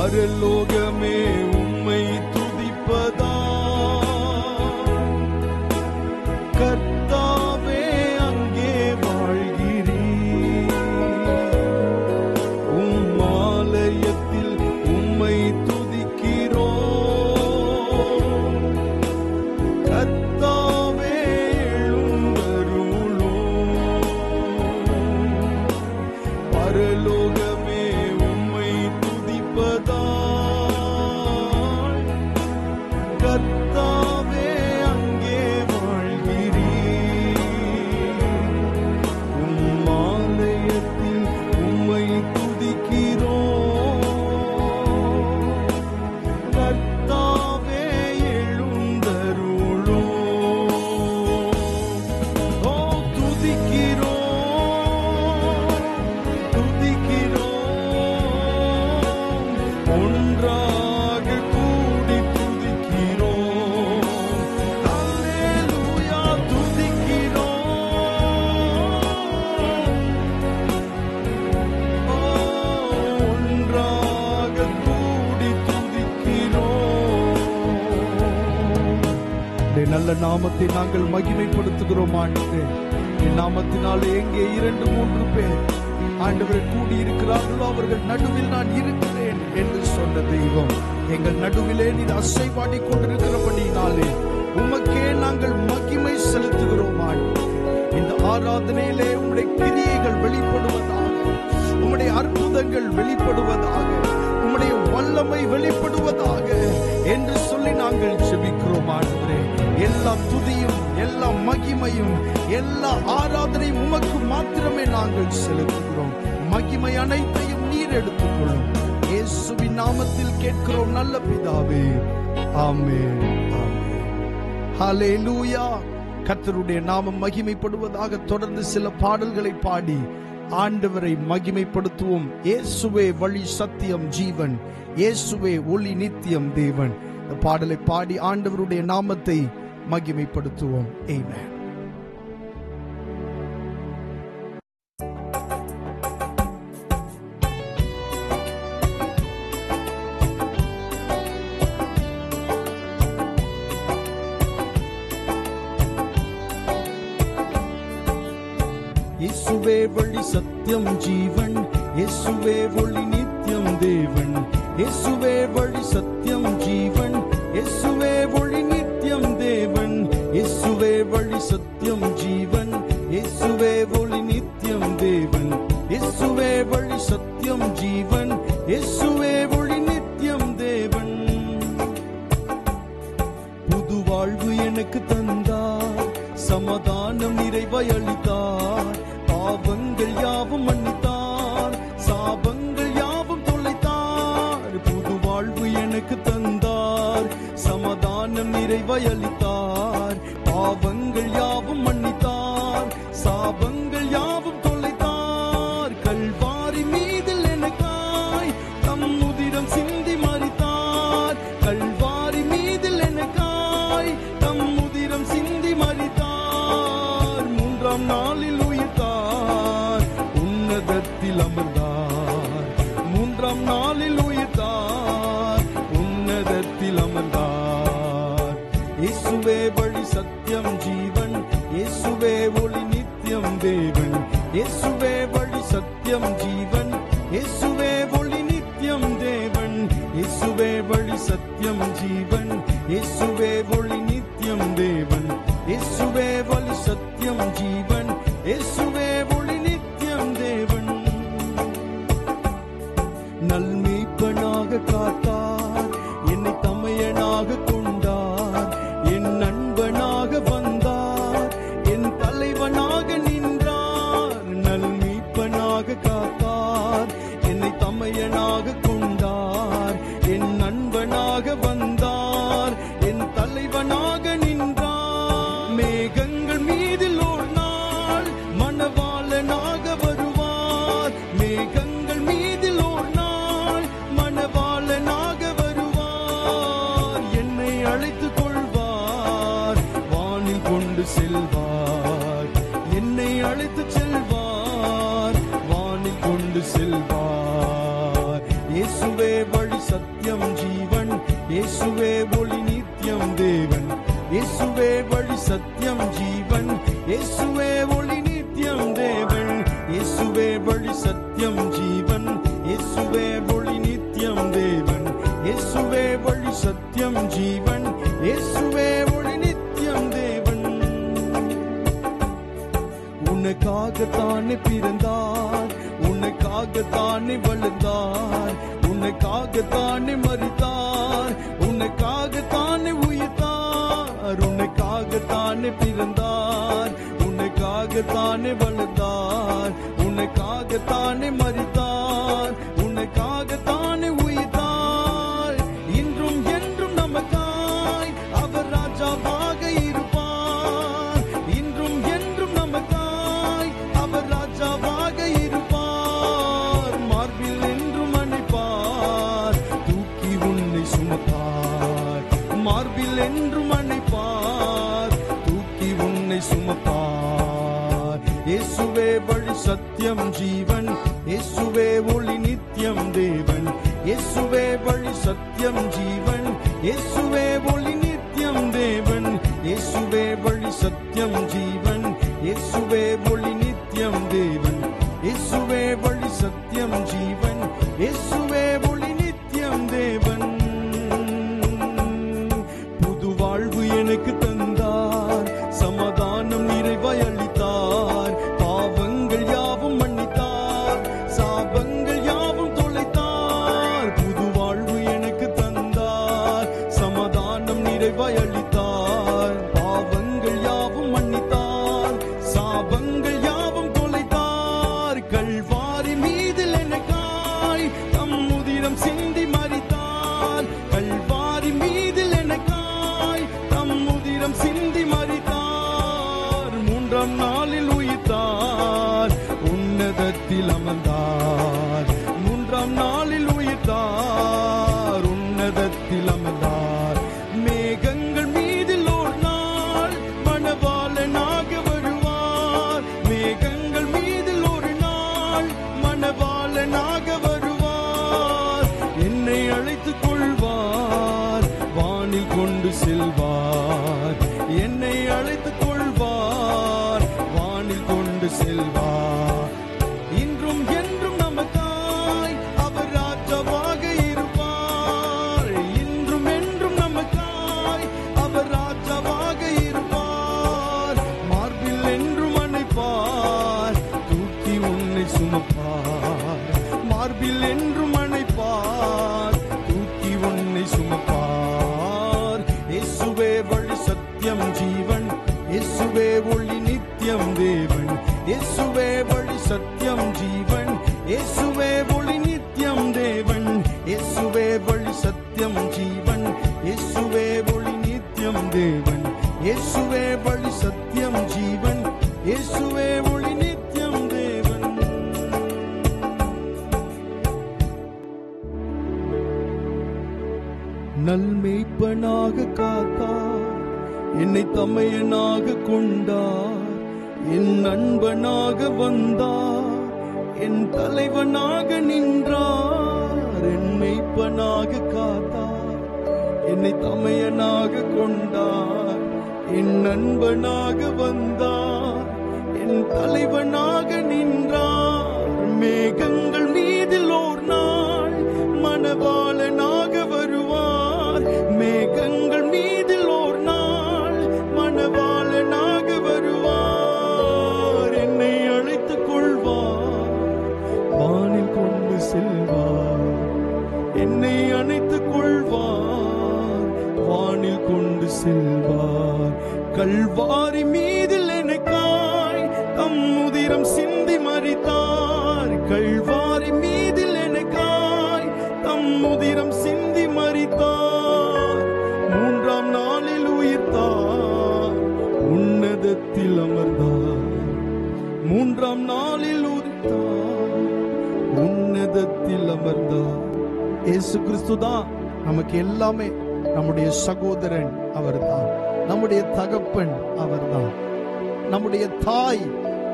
பரலோகமே உம்மை துதிப்பதா, கர்த்தாவே அங்கே வாழ்கிறீர். உம் ஆலயத்தில் உம்மை துதிக்கிறோம். கர்த்தாவே எழுந்தருளும். பரலோகமே உம்மை துதிப்பதா, கர்த்தாவே அங்கே வாழ்கிறீர். உம் ஆலயத்தில் உம்மை துதிக்கிறோம். கர்த்தாவே எழுந்தருளும். ஓ துதிக்கிறோம், துதிக்கிறோம், ஒன்றாக கூடி துதிக்கிறோம். அல்லேலூயா துதிக்கிறோம். ஓ ஒன்றாக கூடி துதிக்கிறோம். உம்முடைய நல்ல நாமத்தை நாங்கள் மகிமைப்படுத்துகிறோம் ஆண்டவரே. என் நாமத்தினாலே எங்கே 2-3 பேர் ஆண்டவரை கூடி இருக்கிறார்களோ அவர்கள் நடுவில் நான் இருக்கிறேன் என்று சொன்ன தெய்வம் எங்கள் நடுவிலே நீர் அசைவாடி கொண்டிருக்கிறபடினாலே உமக்கே நாங்கள் மகிமை செலுத்துகிறோம் ஆண்டவரே. இந்த ஆராதனையிலே உம்முடைய கிரியைகள் வெளிப்படுவதாக, உம்முடைய அற்புதங்கள் வெளிப்படுவதாக, உம்முடைய வல்லமை வெளிப்படுவதாக என்று சொல்லி நாங்கள் ஜெபிக்கிறோம் ஆண்டவரே. எல்லா துதியும், எல்லா மகிமையும், எல்லா ஆராதனையும் உமக்கு மாத்திரமே நாங்கள் செலுத்துகிறோம். மகிமை அனைத்தையும் நீர் எடுத்துக்கொள்ளும். இயேசுவின் நாமத்தில் கேட்கிறோம் நல்ல பிதாவே, ஆமென், ஆமென். ஹல்லேலூயா. கர்த்தருடைய நாமம் மகிமைப்படுவதாக. தொடர்ந்து சில பாடல்களை பாடி ஆண்டவரை மகிமைப்படுத்துவோம். இயேசுவே வழி, சத்தியம், ஜீவன். இயேசுவே ஒளி, நித்தியம், தேவன். இந்த பாடலை பாடி ஆண்டவருடைய நாமத்தை மகிமைப்படுத்துவோம். ஆமென். இயேசுவே வழி, சத்தியம், ஜீவன். இயேசுவே ஒளி, நித்தியம், தேவன். இயேசுவே வழி, சத்தியம், ஜீவன். இயேசுவே ஒளி, நித்தியம், தேவன். இயேசுவே வழி, சத்தியம், ஜீவன். இயேசுவே ஒளி, நித்தியம், தேவன். இயேசுவே வழி, சத்தியம், ஜீவன். இயேசுவே ஒளி, நித்தியம், தேவன். புது வாழ்வு எனக்கு தந்தார், சமாதானம் நிறைவாய் அளித்தார். பாவங்கள் யாவும் மன்னித்தார், சாபங்கள் யாவும் தொலைத்தார். புது வாழ்வு எனக்கு தந்தார், சமாதானம் நிறைவாய் அளித்தார். பாவங்கள் யாவும் மன்னித்தார், சாபங்கள் யாவும் தொலைத்தார். கல்வாரி மீதில் எனக்காய் தம் உதிரம் சிந்தி மரித்தார். கல்வாரி மீதில் எனக்காய் தம் உதிரம் சிந்தி மரித்தார். மூன்றாம் நாளில் உயிர்த்தார், உன்னதத்தில் அமர்ந்தார். மூன்றாம் நாளில் உயிர்த்தார், உன்னதத்தில் அமர்ந்தார். இயேசுவே வழி சத்தியம் ஜீவன், இயேசுவே ஒளி நித்தியம் தேவன். இயேசுவே வழி சத்தியம் ஜீவன், இயேசுவே ஒளி நித்தியம் தேவன். இயேசுவே வழி சத்தியம் ஜீவன், இயேசுவே ஒளி நித்தியம் தேவன். இயேசுவே வழி சத்தியம் ஜீவன், இயேசுவே ஒளி நித்தியம் தேவன். நல்மீட்பனாக காத்தார், என்னை தமையனாக கொண்டார். என் நண்பனாக வந்தார், என் தலைவனாக நின்றார். நல்மீட்பனாக காத்தார், என்னை தமையனாக கொண்டார். என் நண்பனாக வந்தார், என் தலைவனாக நின்றார். மேகங்கள் மீதில் ஒரு நாள் மணவாளனாக வருவார். மேகங்கள் மீதில் ஒரு நாள் மணவாளனாக வருவார். என்னை அழைத்துக் கொள்வார், வானில் கொண்டு செல்வார். என்னை அழைத்து செல்வார், வானில் கொண்டு செல்வார். இயேசுவே வழி சத்தியம் ஜீவன், இயேசுவே ஒளி நித்தியம் தேவன். இயேசுவே வழி சத்தியம் ஜீவன், இயேசுவே ஒளி நித்தியம் தேவன். இயேசுவே வழி சத்தியம் ஜீவன், இயேசுவே ஒளி நித்தியம் தேவன். இயேசுவே வழி சத்தியம் ஜீவன், இயேசுவே ஒளி நித்தியம் தேவன். உனக்காகத்தானே பிறந்தார், உனக்காகத்தானே வளர்ந்தார். உனக்காகத்தானே மரித்தார், உனக்காகத்தானே உயிர்த்தார். உனக்காகத்தானே பிறந்தார், உனக்காகத்தானே வளர்ந்தார். உனக்காகத்தானே மரித்தார், உனக்காகத்தானே உயிர்த்தார். இன்றும் என்றும் நமக்காய் அவர் ராஜாவாக இருப்பார். இன்றும் என்றும் நமக்காய் அவர் ராஜாவாக இருப்பார். மார்பில் என்றும் அணைப்பார், தூக்கி உன்னை சுமப்பார். மார்பில் என்றும் அணைப்பார், தூக்கி உன்னை சுமப்பார். இயேசுவே வழி சத்தியம் ஜீவன், இயேசுவே ஒளி நித்தியம் தேவன். இயேசுவே வழி சத்தியம் ஜீவன், இயேசுவே ஒளி நித்தியம் தேவன். இயேசுவே வழி சத்தியம் ஜீவன், இயேசுவே ஒளி நித்தியம் தேவன். இயேசுவே வழி சத்தியம் ஜீவன், இயேசுவே ஒளி நித்தியம் தேவன். புது வாழ்வு எனக்கு தந்தார், சமாதானம் நிறைவாய் அளித்தார். பாவங்கள் யாவும் மன்னித்தார், சாபங்கள் யாவும் தொலைத்தார். புது வாழ்வு எனக்கு தந்தார், சமாதானம் நிறைவாய் அளித்தார். பாவங்கள் யாவும் மன்னித்தார், சாபங்கள் யாவும் தொலைத்தார். கல்வாரி மீதில் எனக்காய் தம் உதிரம் சிந்தி மரித்தார். கல்வாரி மீதில் எனக்காய் தம் உதிரம் சிந்தி மரித்தார். மூன்றாம் நாளில் உயிர்த்தார், உன்னதத்தில் அமர்ந்தார். மூன்றாம் நாளில் உயிர்த்தார், உன்னதத்தில் அமர்ந்தார். மேகங்கள் மீதில் ஒரு நாள் மணவாளனாக வருவார். மேகங்கள் மீதில் ஒரு நாள் மணவாளனாக வருவார். என்னை அழைத்துக் கொள்வார், வானில் கொண்டு செல்வார். என்னை அழைத்துக் கொள்வார், வானில் கொண்டு செல்வார். இன்றும் என்றும் நமக்காய் அவர் ராஜாவாக இருப்பார். இன்றும் என்றும் நமக்காய் அவர் ராஜாவாக இருப்பார். மார்பில் என்றும் அணைப்பார், தூக்கி உன்னை சுமப்பார். மார்பில் என்றும் அணைப்பார், தூக்கி உன்னை சுமப்பார். இயேசுவே வழி சத்தியம் ஜீவன், இயேசுவே ஒளி நித்தியம் தேவன். இயேசுவே வழி சத்தியம் ஜீவன், இயேசுவே ஒளி நித்தியம் தேவன். இயேசுவே வழி சத்தியம் ஜீவன், இயேசுவே ஒளி நித்தியம் தேவன். இயேசுவே வழி சத்தியம் ஜீவன், இயேசுவே ஒளி நித்தியம் தேவன். நல்மேய்ப்பனாக காத்தார், என்னை தமையனாக கொண்டார், என் நண்பனாக வந்தார், என் தலைவனாக நின்றார். என் மேய்ப்பனாக காத்தார், என்னை தமையனாக கொண்டார், என் நண்பனாக வந்தார், என் தலைவனாக நின்றார். மேகங்கள் மீதில் ஓர் நாள் மணவாளனாக வருவார், மேகங்கள் மீதில் ஓர் நாள் மணவாளனாக வருவார். என்னை அழைத்துக் கொள்வார், வானில் கொண்டு செல்வார், என்னை அணைத்துக் கொள்வார், வானில் கொண்டு செல்வார். கல்வாரி மீதில் எனக்காய் தம் உதிரம் சிந்தி மரித்தார், கல்வாரி மீதில் எனக்காய் தம் உதிரம் சிந்தி மரித்தார். மூன்றாம் நாளில் உயிர்த்தார், உன்னதத்தில் அமர்ந்தார், மூன்றாம் நாளில் உயிர்த்தார், உன்னதத்தில் அமர்ந்தார். இயேசு கிறிஸ்து தான் நமக்கு எல்லாமே. நம்முடைய சகோதரன் அவர்தான், நம்முடைய தகப்பன் அவர்தான், நம்முடைய தாய்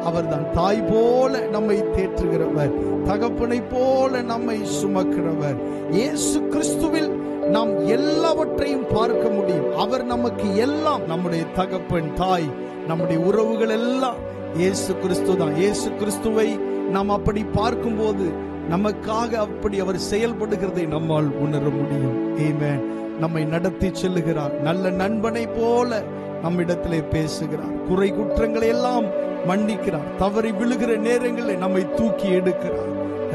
அவர்தான். தாய் போல நம்மை தேற்றுகிறவர், தகப்பனை போல நம்மை சுமக்கிறவர். இயேசு கிறிஸ்துவில் நாம் எல்லாவற்றையும் பார்க்க முடியும். அவர் நமக்கு எல்லாம். நம்முடைய தகப்பன், தாய், நம்முடைய உறவுகள் எல்லாம் இயேசு கிறிஸ்து தான். இயேசு கிறிஸ்துவை நாம் அப்படி பார்க்கும்போது நமக்காக அப்படி அவர் செயல்படுகிறதை நம்மால் உணர முடியும். ஆமென். நம்மை நடத்தி செல்லுகிறார். நல்ல நண்பனை போல நம்மிடத்திலே பேசுகிறார். குறை குற்றங்களை எல்லாம் மன்னிக்கிறார். தவறி விழுகிற நேரங்களில் நம்மை தூக்கி எடுக்கிறார்.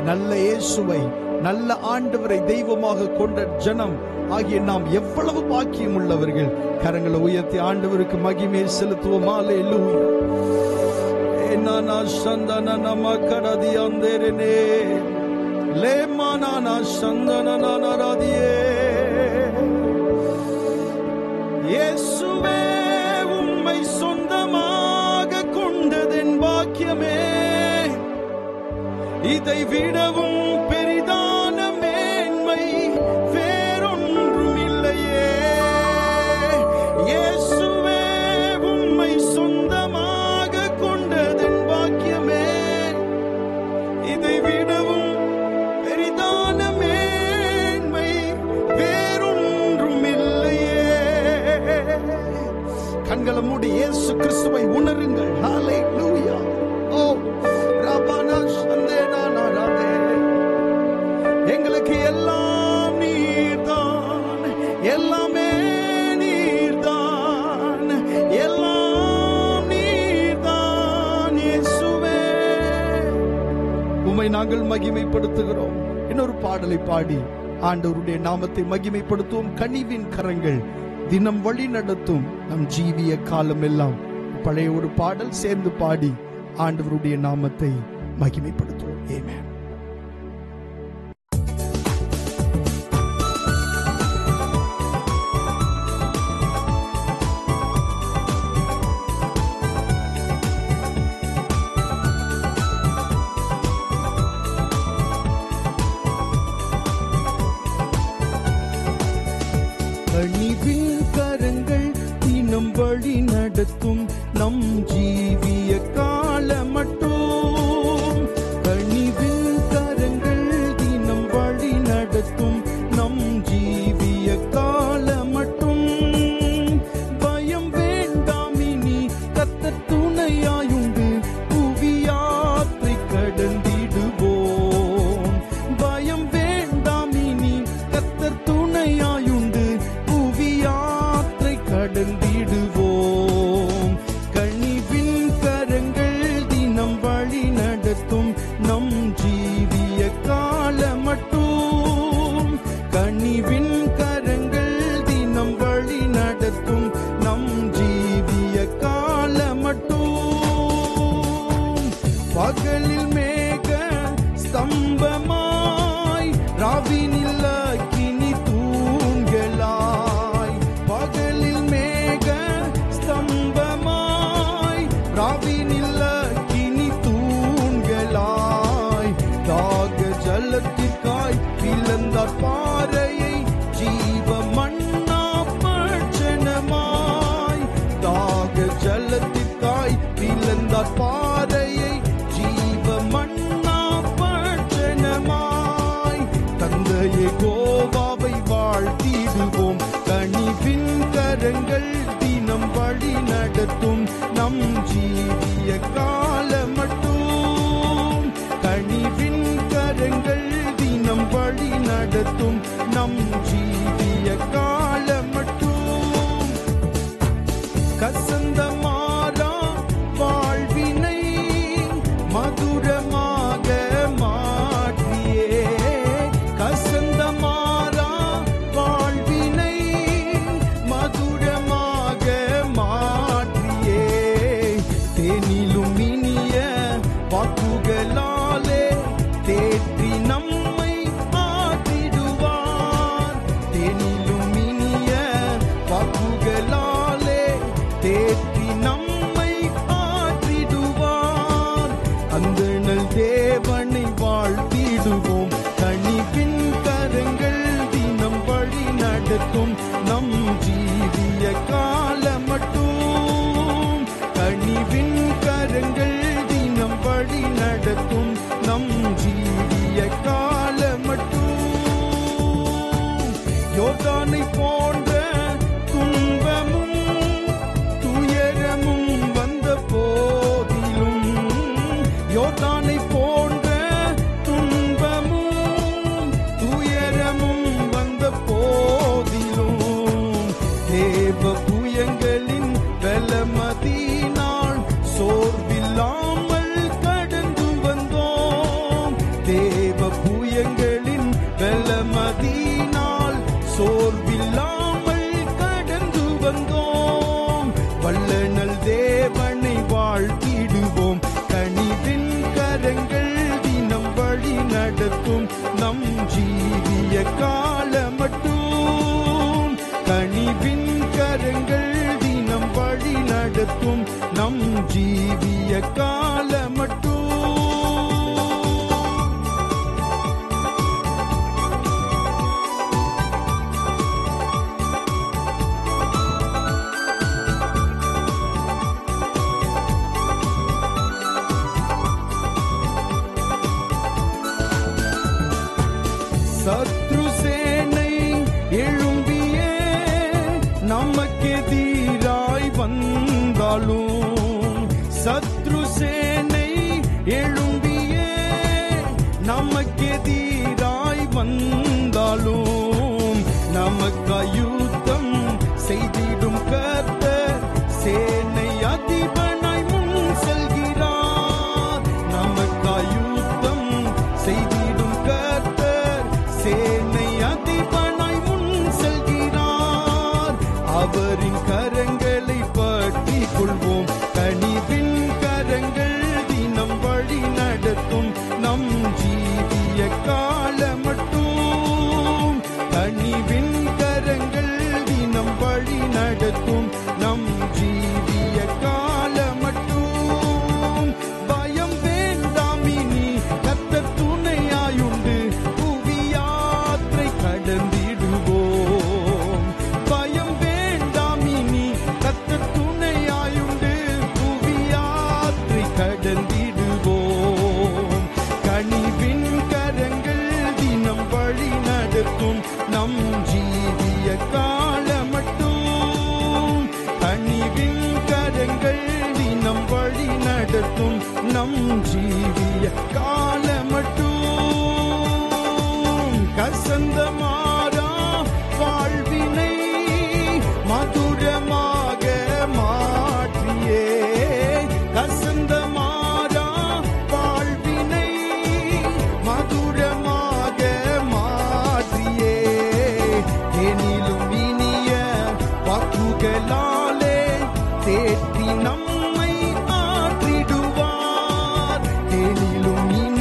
நல்ல இயேசுவை, நல்ல ஆண்டவரை தெய்வமாக கொண்ட ஜனம் ஆகிய நாம் எவ்வளவு பாக்கியம் உள்ளவர்கள். கரங்களை உயர்த்தி ஆண்டவருக்கு மகிமையை செலுத்துவோம். அல்லேலூயா. ஏனானா சந்தன நமக்கடதி அந்தேரனே லேமானானா சந்தன நரதியே. இயேசுவே உம்மை சொந்தமாக கொண்டதென் பாக்கியமே, இதை விடவும் பெரிதான மேன்மை வேறொன்றும் இல்லையே. இயேசுவே உம்மை சொந்தமாக கொண்டதென் பாக்கியமே, இதை விடவும் பெரிதான மேன்மை வேறொன்றும் இல்லையே. கண்களை மூடி இயேசு கிறிஸ்துவை உணருங்கள். ஹல்லேலூயா. ஓ ரபனா சந்தேனா நரதே. எங்களுக்கு எல்லாம் நீர்தான், எல்லாமே நீர்தான், எல்லாம் நீர்தான். இயேசுவே உம்மை நாங்கள் மகிமைப்படுத்துகிறோம். இன்னொரு பாடலை பாடி ஆண்டவருடைய நாமத்தை மகிமைப்படுத்துவோம். கனிவின் கரங்கள் தினம் வழி நடத்தும் நம் ஜீவிய காலம் எல்லாம். பழைய ஒரு பாடல் சேர்ந்து பாடி ஆண்டவருடைய நாமத்தை மகிமைப்படுத்துவோம். ஆமென். கனிவின் கரங்கள் தினம் வழி நடத்தும் நம் ஜீவிய கால மட்டும். கனிவின் கரங்கள் தினம் வழி நடத்தும் நம் ஜீவிய கால மட்டும். பயம் வேண்டாம் இனி கர்த்தர் துணையாயுண்டு, புவியாற்றை கடந்திடுவோம். பயம் வேண்டாம் இனி கர்த்தர் துணையாயுண்டு, கடந்திடுவோம். கனிவின் கரங்கள் தினம் வழி நடத்தும் நம் ஜீவிய கால மட்டும். கனிவின் கரங்கள் தினம் வழி நடத்தும் நம் ஜீவிய கால மட்டும். பகலில் மேக ஸ்தம்பமாய், ராவினில் அக்கினி தூண்களாய். பகலில் மேக ஸ்தம்பமாய், பிளந்தார் பாறையை ஜீவ மன்னா பட்சணமாய், தாக ஜலத்திற்காய் பிளந்தார் பாறையை ஜீவ மன்னா பட்சணமாய், தந்தையே கோவாவை வாழ்த்திடுவோம், கனிவின் கரங்கள் தினம் வழி நடத்தும் நம் ஜீவிய காலம் மட்டும், கனிவின் கரங்கள் தினம் வழி நடத்தும் நம் ஜீவிய காலம் மட்டும். கசந்த மாறா வாழ்வினை மதுரமாக மாற்றியே, கசந்த மாறா வாழ்வினை மதுரமாக மாற்றியே, தேனிலும் இனிய வாக்குகளாலே தேற்றி நம்மை ஆற்றிடுவார், தேனிலும் இனிய வாக்குகளாலே தேற்றி நம்மை ஆற்றிடுவார். அந்த நல் தேவனை வாழ்த்திடுவோம், கனிவின் கரங்கள் தினம் வழி நடத்தும் நம் ஜீவிய காலம் மட்டும், கனிவின் கரங்கள் தினம் வழி நடத்தும் நம் ஜீவிய காலம் மட்டும். யோர்தானை போன்ற துன்பமும் துயரமும் வந்த போதிலும், யோர்தானை போன்ற துன்பமும் துயரமும் வந்த போதிலும், தேவ புயங்களின் பலமதினால் சோர்வில்லாமல் கடந்து வந்தோம், தேவ புயங்களின் பலமதினால் சோர்வில்லாமல் கடந்து வந்தோம். வல்லனல் தேவனை வாழ்த்திடுவோம், கனிவின் கரங்கள் தினம் வழி நடத்தும் நம் ஜீவிய காலம் மட்டும், கனிவின் கரங்கள் தினம் வழி நடத்தும் நம் ஜீவிய காலம் மட்டும். சத்ரு சேனை எழும்பியே நமக்கெதிராய் வந்தாலும், சத்ரு சேனை எழும்பியே நமக்கெதிராய் வந்தாலும், நமக்காயுத்தம் செய்திடும் கர்த்தர் சேனை அதிபனாய் முன் செல்கிறார், நமக்காயுத்தம் செய்திடும் கர்த்தர் சேனை அதிபனாய் முன் செல்கிறார். அவரின் கரங்களை பற்றி கொள்வோம், கனிவின் கரங்கள் தினம் வழி நடத்தும் நம் ஜீவிய காலம் மட்டும், கனிவின் கரங்கள் தினம் வழி நடத்தும் நம் ஜீவிய காலம் மட்டும். பயம் வேண்டாம் இனி கர்த்தர் துணையாயுண்டு, புவி யாத்திரை கடந்திடுவோம், பயம் வேண்டாம் இனி கர்த்தர் துணையாயுண்டு, புவி யாத்திரை கடந்திடுவோம், கனிவின் கரங்கள் தினம் வழி நடத்தும் நம் ஜீவிய காலம் மட்டும், கனிவின் கரங்கள் தினம் வழி நடத்தும் நம் ஜீவிய காலம் மட்டும். கசந்த மாறா வாழ்வினை மதுரமாக மாற்றியே, கசந்த மாறா வாழ்வினை மதுரமாக மாற்றியே, தேனிலும் இனிய வாக்குகளாலே தேற்றி நம்மை ஆற்றிடுவார், தேனிலும் இனிய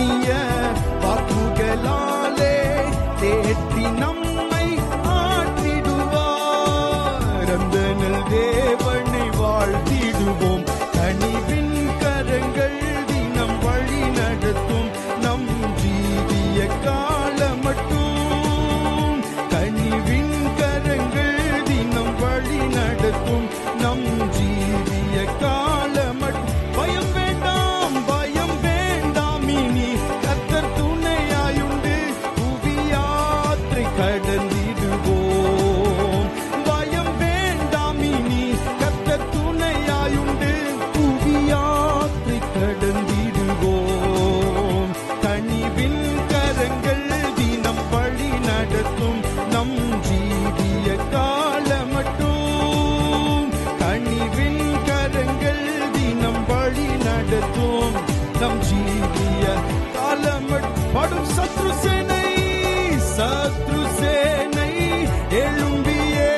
படுத்தும் நம் ஜீவிய காலமட்டும் சத்ரு சேனை எழும்பியே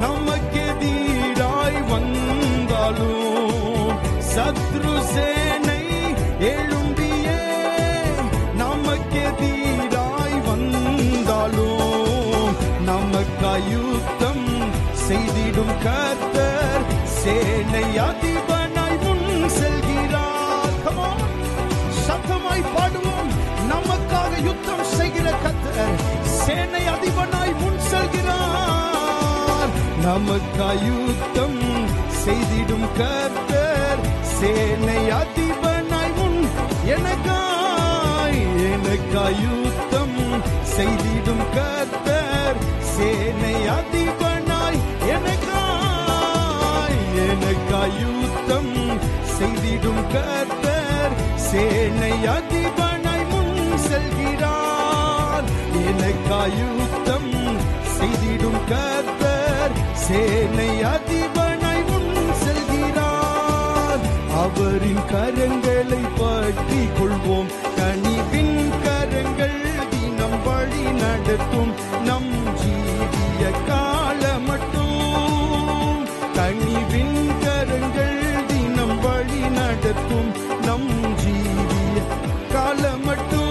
நமக்கெதிராய் வந்தாலும் சத்ரு சேனை எழும்பியே நமக்கெதிராய் வந்தாலும் நமக்காயுத்தம் செய்திடும் கர்த்தர் சேனை அதிபனாய் முன் செல்கிறார். சத்தமாய் பாடுவோம். நமக்காக யுத்தம் செய்கிற கர்த்தர் சேனை அதிபனாய் முன் செல்கிறார். நமக்காய் யுத்தம் செய்திடும் கர்த்தர் சேனை அதிபனாய் முன் எனக்காய் யுத்தம் செய்திடும் கர்த்தர் சேனை அதிபனாய் எனக்காய் யுத்தம் செய்திடும் கர்த்தர் சேனை அதிபனாய் முன் செல்கிறார். எனக்காய் யுத்தம் செய்திடும் கர்த்தர் சேனை அதிபனாய் முன் செல்கிறார். அவரின் கரங்களை பற்றி கொள்வோம். கனிவின் கரங்கள் தினம் வழி நடத்தும் நம் ஜீவிய காலமட்டும். கனிவின் கரங்கள் தினம் வழி நடத்தும் நம் ஜீவிய காலமட்டும்.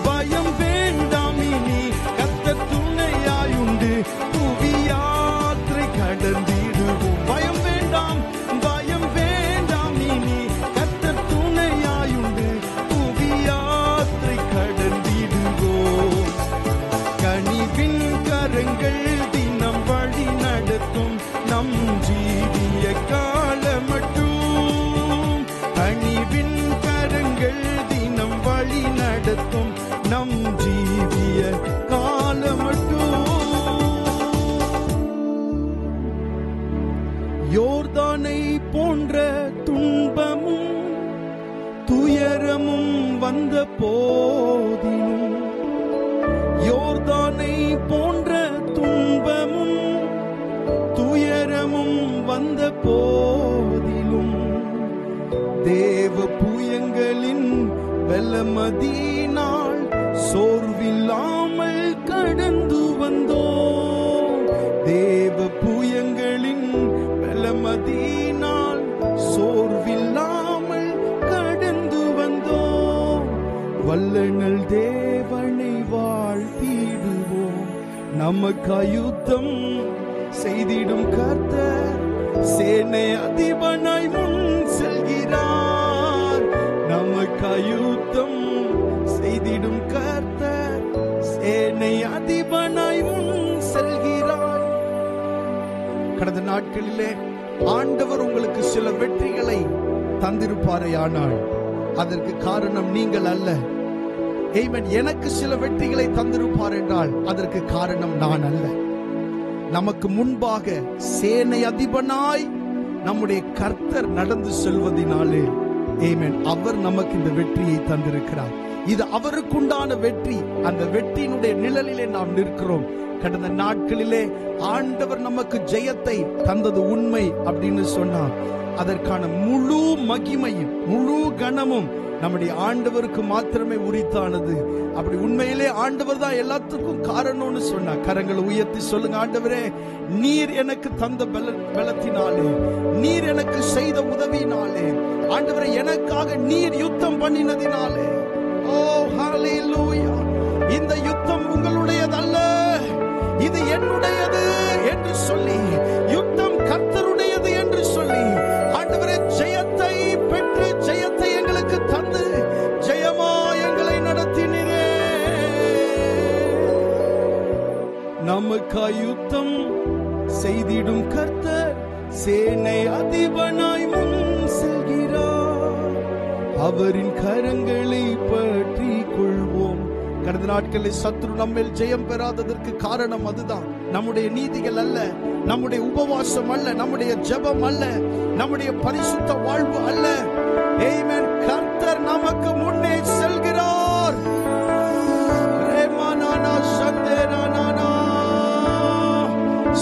பயம் வேண்டாம் இனி கர்த்தர் துணையாயுண்டு புவி யாத்திரை கடந்திடுவோம். பயம் வேண்டாம் இனி கர்த்தர் துணையாயுண்டு புவி யாத்திரை கடந்திடுவோம். கனிவின் கரங்கள் தினம் வழி நடத்தும் நம் ஜீவிய காலமட்டும். கனிவின் கரங்கள் தினம் வழி நடத்தும் நம் ஜீவிய காலமட்டும். யோர்தானை போன்ற துன்பமும் துயரமும் வந்த போதிலும், யோர்தானை போன்ற துன்பமும் துயரமும் வந்த போதிலும், தேவ புயங்களின் வெள்ளமதியினால் சோர்வில்லாமல் கடந்து வந்தோம். தேவ புயங்களின் வெள்ளமதியினால் சோர்வில்லாமல் கடந்து வந்தோம். வல்லனல் தேவனை வாழ்த்திடுவோம். நமக்காய் யுத்தம் செய்திடும் கர்த்தர் சேனை அதிபனாய் முன் செல்கிறார். நமக்காய் யுத்தம் செய்திடும் கர்த்தர் சேனை அதிபனாய் முன் செல்கிறார். கடந்த நாட்களிலே ஆண்டவர் உங்களுக்கு சில வெற்றிகளை தந்திருப்பாரேயானால் அதற்கு காரணம் நீங்கள் அல்ல. எனக்கு சில வெற்றிகளை தந்திருப்பார் என்றால் அதற்கு காரணம் நான் அல்ல. நமக்கு முன்பாக சேனை அதிபனாய் நம்முடைய கர்த்தர் நடந்து செல்வதினாலே அவர் நமக்கு இந்த வெற்றியை தந்திருக்கிறார். இது அவருக்குண்டான வெற்றி. அந்த வெற்றியினுடைய நிழலிலே நாம் நிற்கிறோம். கடந்த நாட்களிலே ஆண்டவர் நமக்கு ஜெயத்தை தந்தது உண்மை அப்படின்னு சொன்னார். அதற்கான முழு மகிமையும் முழு கனமும் நம்முடைய ஆண்டவருக்கு மாத்திரமே உரித்தானது. அப்படி உண்மையிலே ஆண்டவர் தான் எல்லாத்துக்கும் காரணம்னு சொன்னா கரங்களை உயர்த்தி சொல்லுங்க. ஆண்டவரே, நீர் எனக்கு தந்த பலத்தினாலே, நீர் எனக்கு செய்த உதவினாலே, ஆண்டவரே எனக்காக நீர் யுத்தம் பண்ணினதினாலே, ஓ ஹல்லேலூயா, இந்த யுத்தம் உங்களுடையதல்ல, இது என்னுடையது என்று சொல்லி, யுத்தம் கர்த்தருடையது என்று சொல்லி, ஆண்டவரே ஜெயத்தை பெற்று ஜெயத்தை எங்களுக்கு தந்து ஜெயமா எங்களை நடத்தினீரே. நமக்காய் யுத்தம் செய்திடும் கர்த்தர் சேனை அதிபனாய் முன் செல்கிறார். அவரின் கரங்களை பற்றி கொள்வோம். கடந்த நாட்களில் சத்ரு நம்மேல் ஜெயம் பெறாததற்கு காரணம் அதுதான். நம்முடைய நீதிகள் அல்ல, நம்முடைய உபவாசம் அல்ல, நம்முடைய ஜெபம் அல்ல, நம்முடைய பரிசுத்த வாழ்வு அல்ல. ஆமென். கர்த்தர் நமக்கு முன்னே செல்கிறார்.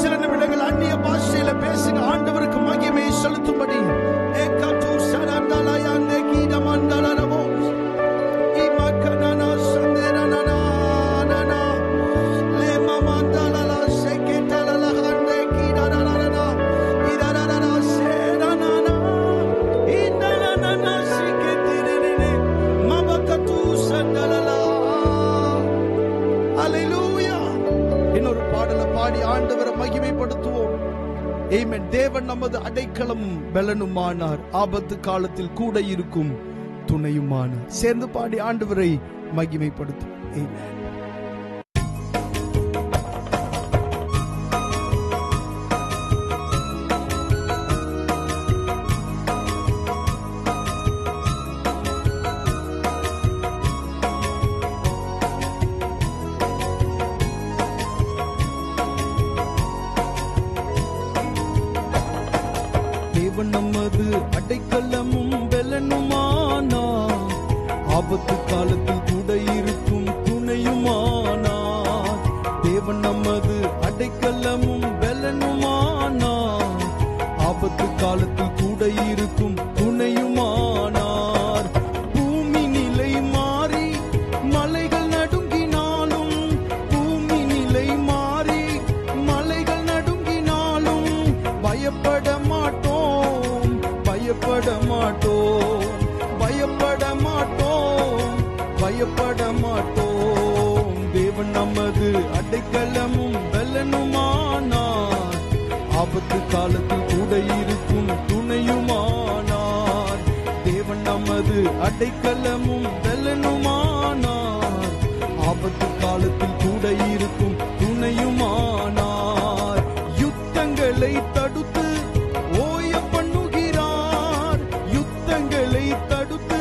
சில நிமிடங்கள் அந்நிய பாஷையில பேசுங்க. ஆண்டவருக்கு மகிமையை செலுத்தும்படி நமது அடைக்கலமும் பலனுமானார், ஆபத்து காலத்தில் கூட இருக்கும் துணையுமானார். சேர்ந்து பாடி ஆண்டவரை மகிமைப்படுத்தும். ஆமென். தேவன் நமது அடைக்கலமும் பலனுமானார், ஆபத்து காலத்தில் கூட இருக்கும் துணையுமானார். தேவன் நமது அடைக்கலமும் பலனுமானார், ஆபத்து காலத்தில் கூட இருக்கும் துணையுமானார். பூமி நிலை மாறி மலைகள் நடுங்கினாலும், பூமி நிலை மாறி மலைகள் நடுங்கினாலும் பயப்பட மாட்டோம், பயப்பட மாட்டோம், பயப்பட மாட்டோம், பயப்பட மாட்டோம். தேவன் நமது அடைக்கலமும் பலனுமானார், ஆபத்து காலத்தில் கூட இருக்கும் துணையுமானார். தேவன் நமது அடைக்கலமும் பலனுமானார், ஆபத்து காலத்தில் கூட இருக்கும் துணையுமானார். யுத்தங்களை தடுத்து ஓய பண்ணுகிறார், யுத்தங்களை தடுத்து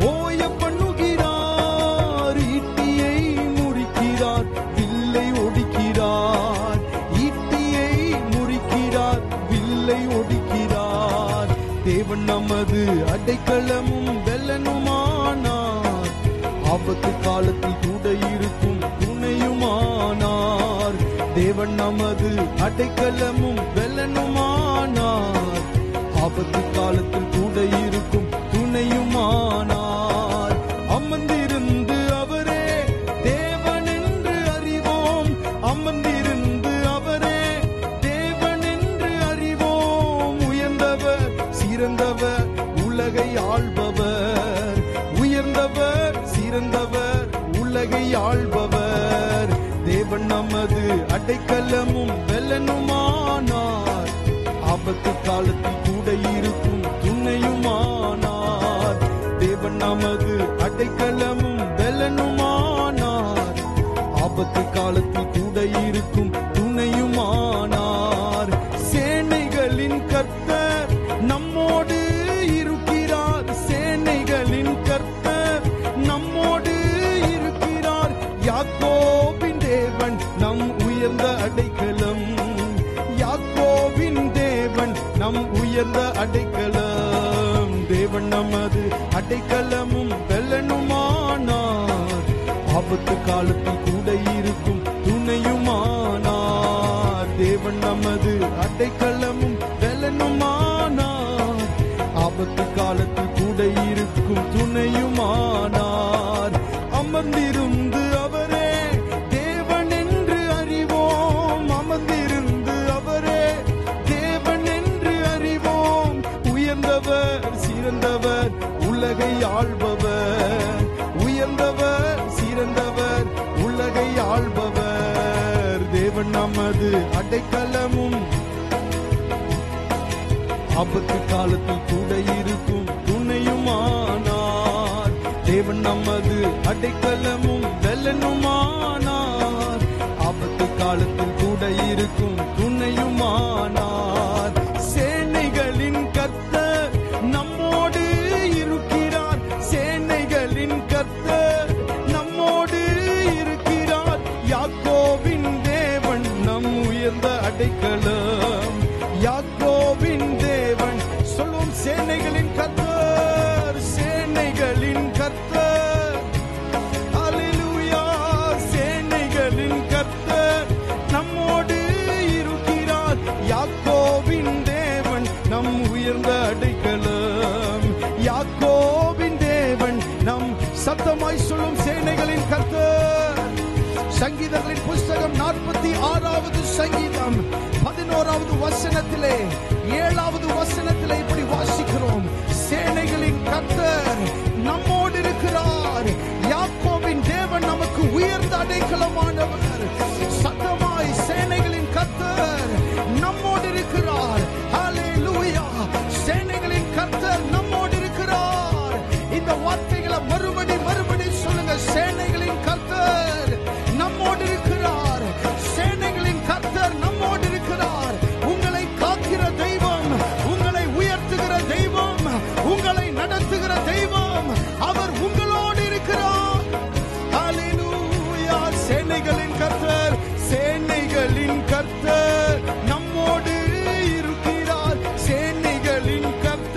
ஓய பண்ணுகிறார். ஈட்டியை முறிக்கிறார், வில்லை ஒடிக்கிறார், ஈட்டியை முறிக்கிறார், வில்லை ஒடிக்கிறார். தேவன் நமது அடைக்கலமும் பலனுமானார், ஆபத்து காலத்தில் கூட இருக்கும் துணையுமானார். தேவன் நமது அடைக்கலமும் பலனுமானார், ஆபத்து காலத்தில் கூட இருக்கும் துணையுமானார். அமர்ந்திருந்து அவரே தேவன் என்று அறிவோம், அமர்ந்திருந்து அவரே தேவன் என்று அறிவோம். உயர்ந்தவர் சிறந்தவர் உலகை ஆள்பவர், உயர்ந்தவர் சிறந்தவர் உலகை ஆள்பவர். தேவன் நமது அடைக்கலமும் பலனுமானார், ஆபத்து காலத்தில் கூட இருக்கும் துணையுமானார். தேவன் நமது அடைக்கலமும் பலனுமானார், ஆபத்து காலத்தில் கூட இருக்கும் துணையுமானார். சேனைகளின் கர்த்தர் நம்மோடு இருக்கிறார், சேனைகளின் கர்த்தர் நம்மோடு இருக்கிறார். யாக்கோபின் தேவன் நம் உயர்ந்த அடைக்கலம், யாக்கோபின் தேவன் நம் உயர்ந்த அடைக்கலம். தேவன் நமது அடைக்கலமும் பலனுமானார், ஆபத்து காலத்தில் கூட இருக்கும் துணையுமானார். தேவன் நமது அடைக்கலமும் பலனுமானார், ஆபத்து காலத்தில் கூட இருக்கும் துணையுமானார். அமர்ந்திருந்து அவரே தேவன் என்று அறிவோம், அமர்ந்திருந்து அவரே தேவன் என்று அறிவோம். உயர்ந்தவர் சிறந்தவர் உலகை ஆள்பவர், உயர்ந்தவர் சிறந்தவர் உலகை ஆள்பவர். தேவன் நமது அடைக்கலமும் ஆபத்து காலத்தில் கூட இருக்கும் துணையுமானார். தேவன் நமது அடைக்கலமும் பலனுமானார், ஆபத்து காலத்தில் கூட இருக்கும் துணையுமானார். சேனைகளின் கர்த்தர் நம்மோடு இருக்கிறார், சேனைகளின் கர்த்தர் நம்மோடு இருக்கிறார். யாக்கோபின் தேவன் நம் உயர்ந்த அடைக்கலம், யாக்கோபின் தேவன் சொல்லும் சேனைகளின் கர்த்தர், சேனைகளின் கர்த்தர். அல்லேலூயா. சேனைகளின் கர்த்தர் நம்மோடு இருக்கிறார். யாக்கோபின் தேவன் நம் உயர்ந்த அடைக்கலம், யாக்கோபின் தேவன் நம் சத்தமாய் சொல்லும் சேனைகளின் கர்த்தர். சங்கீதங்களின் புஸ்தகம் 46வது சங்கீதம் 11வது வசனத்திலே 7வது வசனத்திலே இப்படி வாசிக்கிறோம். சேனைகளின் கர்த்தர் நம்மோடு இருக்கிறார், யாக்கோபின் தேவன் நமக்கு உயர்ந்த அடைக்கலமானவர். சத்தமாய் சேனைகளின் கர்த்தர் நம்மோடு இருக்கிறார்.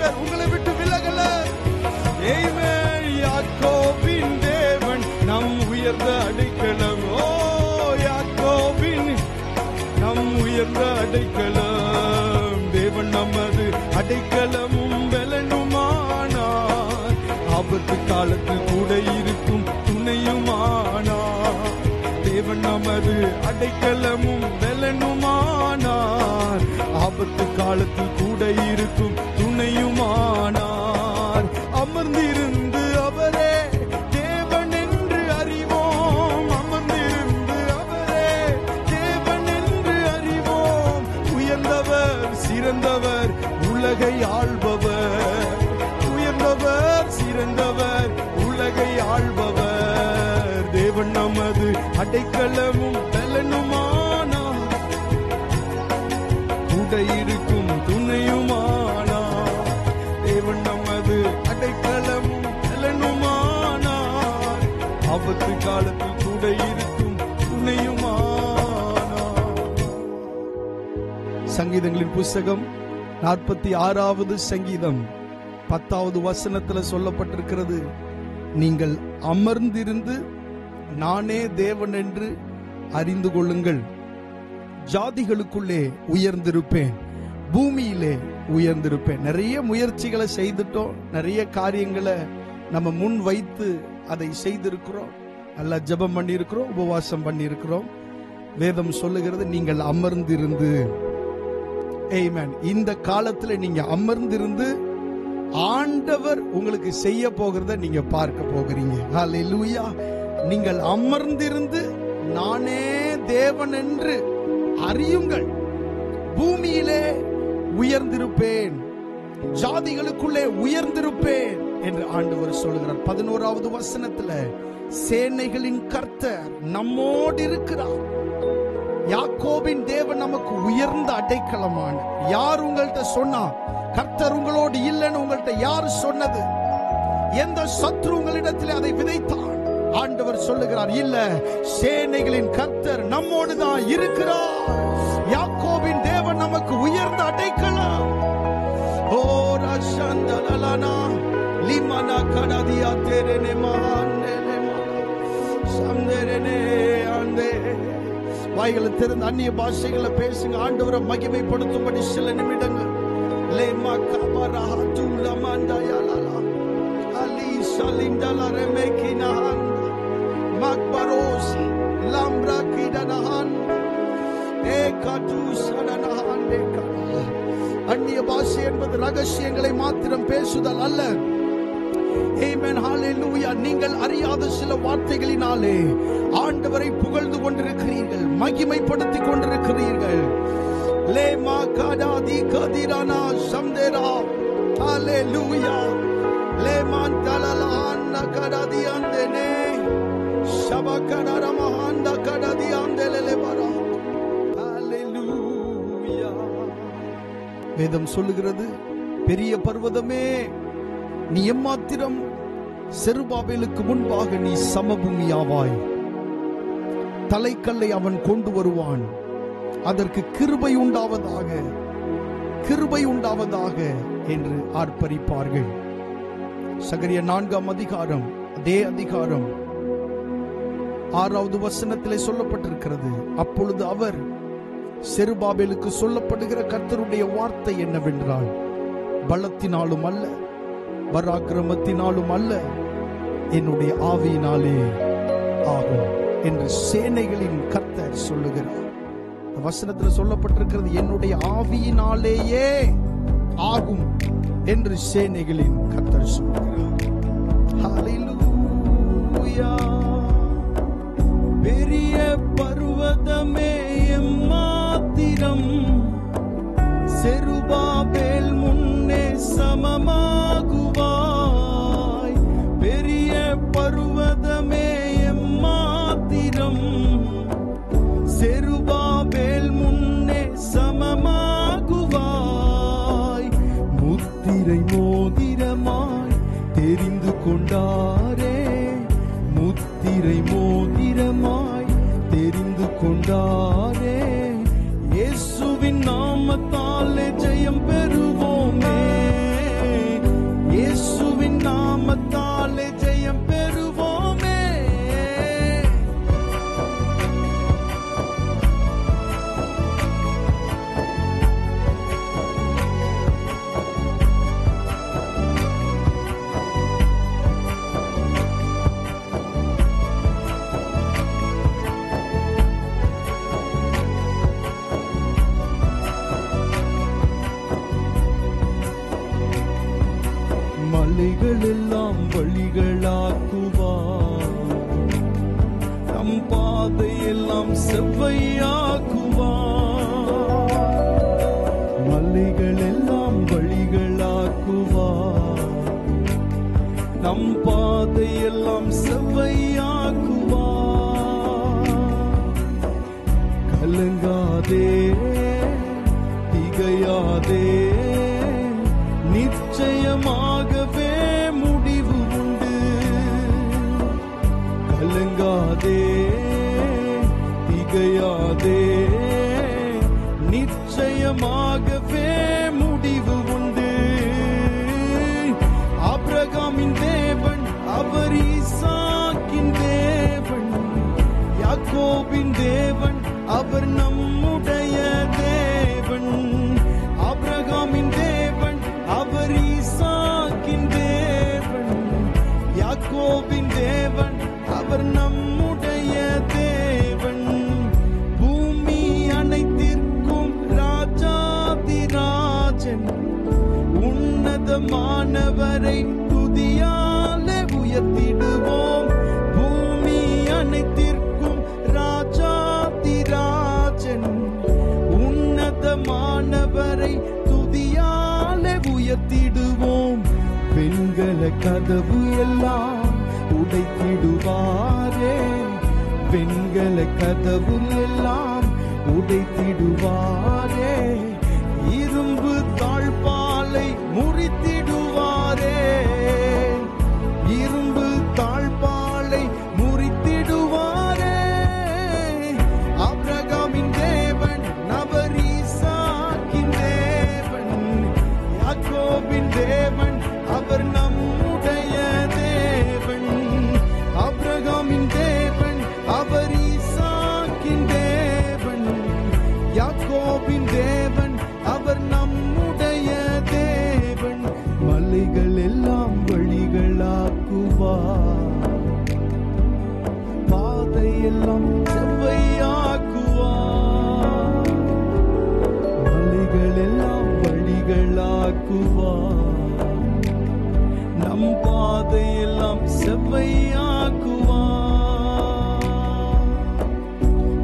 பேர் உங்களை விட்டு விலகல. ஆமென். யாக்கோபின் தேவன் நம் உயர்ந்த அடைக்கலம். ஓ யாக்கோபின் நம் உயர்ந்த அடைக்கலம். தேவன் நமது அடைக்கலமும் பலனுமானார். ஆபத்து காலத்தில் கூட இருக்கும் துணையுமானார். தேவன் நமது அடைக்கலமும் பலனுமானார். ஆபத்து காலத்தில் கூட இருக்கும் துணையுமானார். அமர்ந்திருந்து அவரே தேவன் என்று அறிவோம். அமர்ந்திருந்து அவரே தேவன் என்று அறிவோம். உயர்ந்தவர் சிறந்தவர் உலகை ஆள்பவர். உயர்ந்தவர் சிறந்தவர் உலகை ஆள்பவர். தேவன் நமது அடைக்கலமும் பலனுமானார். கூட இருக்கும் துணையுமானார். தேவன் நமது அடைக்கலமும் பலனுமானார். ஆபத்து காலத்தில் கூட இருக்கும் துணையுமானார். சங்கீதங்களின் புஸ்தகம் 46வது சங்கீதம் 10வது வசனத்தில் சொல்லப்பட்டிருக்கிறது, நீங்கள் அமர்ந்திருந்து நானே தேவன் என்று அறிந்து கொள்ளுங்கள். ஜாதிகளுக்குள்ளே உயர்ந்திருப்பேன், பூமியிலே உயர்ந்திருப்பேன். நிறைய முயற்சிகளை செய்துட்டோம், நிறைய காரியங்களை நம்ம முன் வைத்து அதை செய்திருக்கிறோம். நல்லா ஜெபம் பண்ணி இருக்கிறோம், உபவாசம் பண்ணி இருக்கிறோம். வேதம் சொல்லுகிறது நீங்கள் அமர்ந்திருந்து. ஆமென். இந்த காலத்துல நீங்க அமர்ந்திருந்து ஆண்டவர் உங்களுக்கு செய்ய போகிறத நீங்க பார்க்க போகிறீங்க. ஹல்லேலூயா. நீங்கள் அமர்ந்திருந்து நானே தேவன் என்று அறியுங்கள். பூமியிலே உயர்ந்திருப்பேன், ஜாதிகளுக்குள்ளே உயர்ந்திருப்பேன் என்று ஆண்டவர் சொல்கிறார். 11வது வசனத்துல சேனைகளின் கர்த்தர் நம்மோடு இருக்கிறார். யாக்கோபின் தேவன் நமக்கு உயர்ந்த அடைக்கலமான. யார் உங்கள்கிட்ட சொன்னா கர்த்தர் உங்களோடு இல்லைன்னு உங்கள்கிட்ட யார் சொன்னது? எந்த சத்ரு உங்களிடத்தில் அதை விதைத்தான்? ஆண்டவர் சொல்லுகிறார், இல்ல, சேனைகளின் கர்த்தர் நம்மோடு தான் இருக்கிறார். யாக்கோபின் தேவன் நமக்கு உயர்ந்த அடைக்கலம். ஓ ரஷந்தலலனா லிமனா கடதியா தேரனே மஹானேலே சம்தேரனே ஆண்டே. வாய்களை திறந்து அந்நிய பாஷைகளை பேசுங்க. ஆண்டவரை மகிமைப்படுத்தும்படி சில நிமிடங்கள். லேமா கபரா துல மண்டயாலா அலி சலிண்டல ரெமேகினான் மக்பரோஸ் லாம்ரா கிடனஹான் ஏகது சனனஹான் தேக. அந்நிய பாஷை என்பது ரகசியங்களை மாத்திரம் பேசுதல் அல்ல. ஆமென். ஹல்லேலூயா. நீங்கள் அறியாத சில வார்த்தைகளினாலே ஆண்டவரை புகழ்ந்து கொண்டிருக்கிறீர்கள், மகிமைப்படுத்திக் கொண்டிருக்கிறீர்கள். லேமா கடாதி கதிரானா சம்தேரா. ஹல்லேலூயா. லேமான் தலலான் கடாதி அந்தனே ஷபகடரமஹாந்த கடாதி அந்தலலே பரா. ஹல்லேலூயா. வேதம் சொல்லுகிறது, பெரிய பர்வதமே நீ எம்மாத்திரம் செருபாபேலுக்கு முன்பாக நீ சமபூமியாவாய். தலைக்கல்லை அவன் கொண்டு வருவான், அதற்கு கிருபை உண்டாவதாக, கிருபை உண்டாவதாக என்று ஆர்ப்பரிப்பார்கள். சகரியா 4ஆம் அதிகாரம், அதே அதிகாரம் 6வது வசனத்திலே சொல்லப்பட்டிருக்கிறது, அப்பொழுது அவர் செருபாபேலுக்கு சொல்லப்படுகிற கர்த்தருடைய வார்த்தை என்னவென்றால், பலத்தினாலும் அல்ல, பராக்கிரமத்தினாலும் அல்ல, என்னுடைய ஆவியினாலே ஆகும் என்று சேனைகளின் கர்த்தர் சொல்லுகிறார். வசனத்தில் சொல்லப்பட்டிருக்கிறது, என்னுடைய ஆவியினாலேயே ஆகும் என்று சேனைகளின் கர்த்தர் சொல்லுகிறார். ஹல்லேலூயா. பெரிய பர்வதமே எம்மாத்திரம் செருபாபேல் முன்னே சமமாகுவாய். பெரிய பர்வதமே எம்மாத்திரம் செருபாபேல் முன்னே சமமாகுவாய். முத்திரை மோதிரமாய் தெரிந்து கொண்டாரே, முத்திரை மோதிரமாய் தெரிந்து கொண்டாரே, இயேசுவின் நாமத்தாலே ஜெயம் பெறுவோமே. மலைகள் எல்லாம் வழிகளாக்குவார், நம் பாதையெல்லாம் செவ்வையாக்குவார். மலைகள் எல்லாம் வழிகளாக்குவார், நம் பாதையெல்லாம் செவ்வையாக்குவார். கலங்காதே, திகையாதே, நிச்சயமாகவே முடிவு உண்டு. கலங்காதே, திகையாதே, நிச்சயமாகவே முடிவு உண்டு. ஆபிரகாமின் தேவன் அவர் ஈசாக்கின் தேவன், யாக்கோபின் தேவன் அவர் நம்முடைய தேவன். ஆபிரகாமின் தேவன் அவர் ஈசாக்கின் தேவன், யாக்கோபின் தேவன் அவர் நம்முடைய தேவன். பூமி அனைத்திற்கும் ராஜாதிராஜன், உன்னதமானவரை துதியாலே உயர்த்திடுவோம். பூமி அனைத்திற்கும் ராஜாதிராஜன், உன்னதமானவரை துதியாலே உயர்த்திடுவோம். வெண்கல கதவு எல்லாம் உடைத்திடுவாரே, வெண்கல கதவு எல்லாம் உடைத்திடுவாரே. இரும்பு தாழ்பாலை முறித்திடுவாரே, இரும்பு தாழ்பாலை முறித்திடுவாரே. ஆபிரகாமின் தேவன் அவர் ஈசாக்கின் தேவன், யாக்கோபின் தேவன் அவர் நம்முடைய தேவன். ஆபிரகாமின் தேவன் அவர் ஈசாக்கின் தேவன், யாக்கோபின் தேவன் அவர் நம்முடைய தேவன். மலைகள் எல்லாம் வழிகளாக்குவார், பாதையெல்லாம் செவ்வையாக்குவார். மலைகள் எல்லாம் வழிகளாக்குவார், நம் பாதையெல்லாம் செவ்வையாக்குவார்.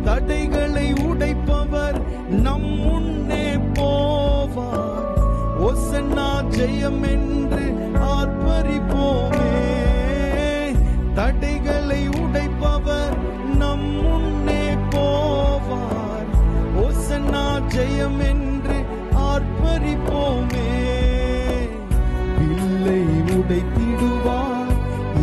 தடைகளை உடைப்பவர் நம் முன்னே போவார். ஓசன்னா ஜெயம் என்று ஆர்ப்பரிப்போமே. தடைகளை உடைப்பவர் நம் முன்னே போவார். ஓசன்னா ஜெயம் என்று ஆர்ப்பரிப்போமே. வில்லை உடைத்திடுவார்,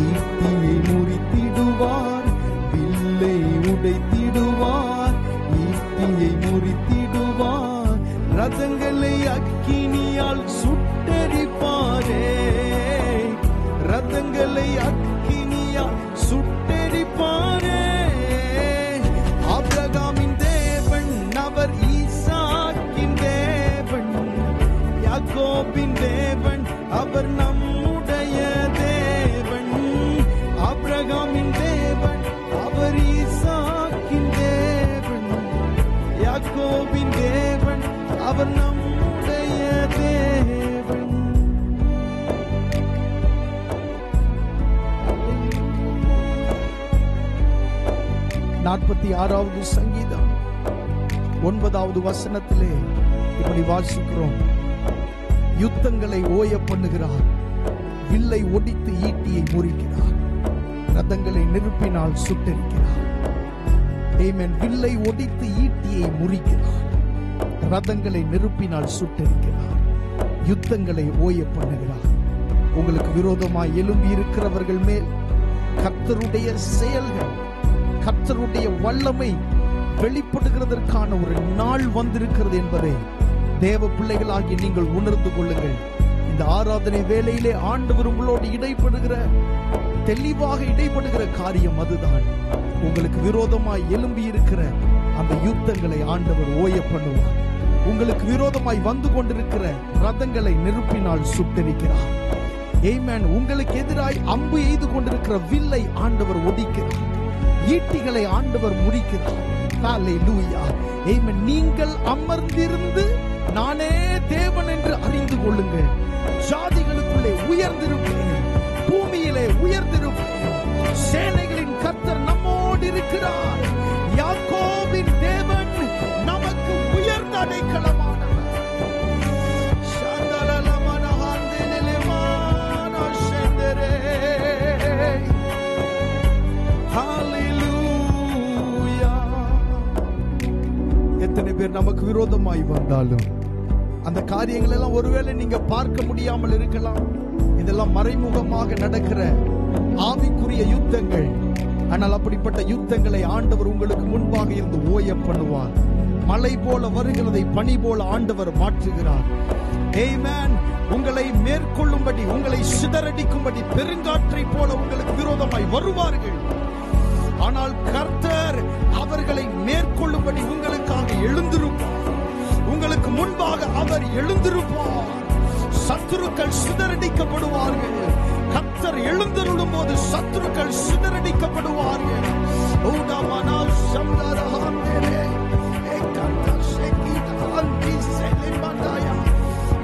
ஈட்டியை முறித்திடுவார். வில்லை உடைத்திடுவார், ஈட்டியை முறித்திடுவார். ரதங்களை அக்கினியால் சுட்டெரிப்பாரே, ரதங்களை அக்கினியால் சுட்டெரிப்பாரே. ஆபிரகாமின் தேவன் அவர் ஈசாக்கின் தேவன், யாக்கோபின் தேவன் அவர் நம்முடைய தேவன். ஆபிரகாமின் தேவன் அவர் ஈசாக்கின் தேவன், யாக்கோபின் தேவன் அவர் நம்முடைய தேவன். 46வது சங்கீதம் 9வது வசனத்திலே இப்படி வாசிக்கிறோம். யுத்தங்களை ஓய பண்ணுகிறார், வில்லை ஒடித்து ஈட்டியை முறிக்கிறார், ரதங்களை நெருப்பினால் சுட்டெரிக்கிறார். ஆமென். வில்லை ஒடித்து ஈட்டியை முறிக்கிறார், ரதங்களை நெருப்பினால் சுட்டெரிக்கிறார், யுத்தங்களை ஓய பண்ணுகிறார். உங்களுக்கு விரோதமாய் எழும்பி இருக்கிறவர்கள் மேல் கர்த்தருடைய செயல்கள், கர்த்தருடைய வல்லமை வெளிப்படுகிறதற்கான ஒரு நாள் வந்திருக்கிறது என்பதை தேவ பிள்ளைகளாகி நீங்கள் உணர்ந்து கொள்ளுங்கள். இந்த ஆராதனை வேளையிலே ஆண்டவர் உங்களோடு இடைப்படுகிற, தெளிவாக இடைப்படுகிற காரியம் அதுதான். உங்களுக்கு விரோதமாய் எழும்பி இருக்கிற அந்த யுத்தங்களை ஆண்டவர் ஓய பண்ணுவார். உங்களுக்கு விரோதமாய் வந்து கொண்டிருக்கிற ரதங்களை நெருப்பினால் சுட்டெரிக்கிறார். ஆமென். உங்களுக்கு எதிராய் அம்பு எய்து கொண்டிருக்கிற வில்லை ஆண்டவர் ஒடிக்கிறார், ஈட்டிகளை ஆண்டவர் முறிக்கிறார். ஹல்லேலூயா. ஆமென். நீங்கள் அமர்ந்திருந்து நானே தேவன் என்று அறிந்து கொள்ளுங்கள். ஜாதிகளுக்குள்ளே உயர்ந்திருப்பேன், பூமியிலே உயர்ந்திருப்பேன். சேனைகளின் கர்த்தர் நம்மோடு இருக்கிறார். யாக்கோபின் தேவன் நமக்கு உயர்ந்த அடைக்கலமானவர். எத்தனை பேர் நமக்கு விரோதமாய் வந்தாலும் அந்த காரியங்கள் எல்லாம் ஒருவேளை நீங்க பார்க்க முடியாமல் இருக்கலாம். இதெல்லாம் மறைமுகமாக நடக்கிற ஆவிக்குரிய யுத்தங்கள். ஆனால் அப்படிப்பட்ட யுத்தங்களை ஆண்டவர் உங்களுக்கு முன்பாக இருந்து ஓய பண்ணுவார். மழை போல வருகிறதை பனி போல ஆண்டவர் மாற்றுகிறார். ஆமென். உங்களை மேற்கொள்ளும்படி, உங்களை சிதறடிக்கும்படி பெருங்காற்றை போல உங்களுக்கு விரோதமாய் வருவார்கள். ஆனால் கர்த்தர் அவர்களை மேற்கொள்ளும்படி உங்களுக்காக எழுந்திருப்பார். உங்களுக்கு முன்பாக அவர் எழுந்திருப்பார். சத்துருக்கள் சிதறடிக்கப்படுவார்கள். கர்த்தர் எழுந்தருளும் போது சத்துருக்கள் சிதறடிக்கப்படுவார்கள்.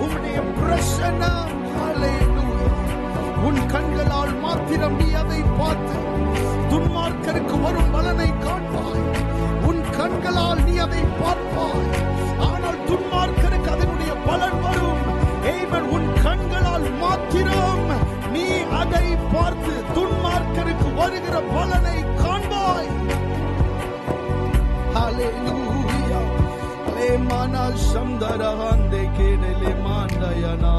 உம்முடைய பிரசன்னம், ஹல்லேலூயா, உன் கண்களால் மாத்திரம் நீ அதை பார்த்து துன்மார்க்கருக்கு வரும் பலனை காண்பாய். உன் கண்களால் நீ அதை பார்ப்பாய், ஆனால் துன்மார்க்கருக்கு அதனுடைய பலன் வரும். ஆமென். உன் கண்களால் மாத்திரம் நீ அதை பார்த்து துன்மார்க்கருக்கு வருகிற பலனை காண்பாய். ஹல்லேலூயா. லேமானா சம்தரஹந்தே கேடலே மாண்டயனா.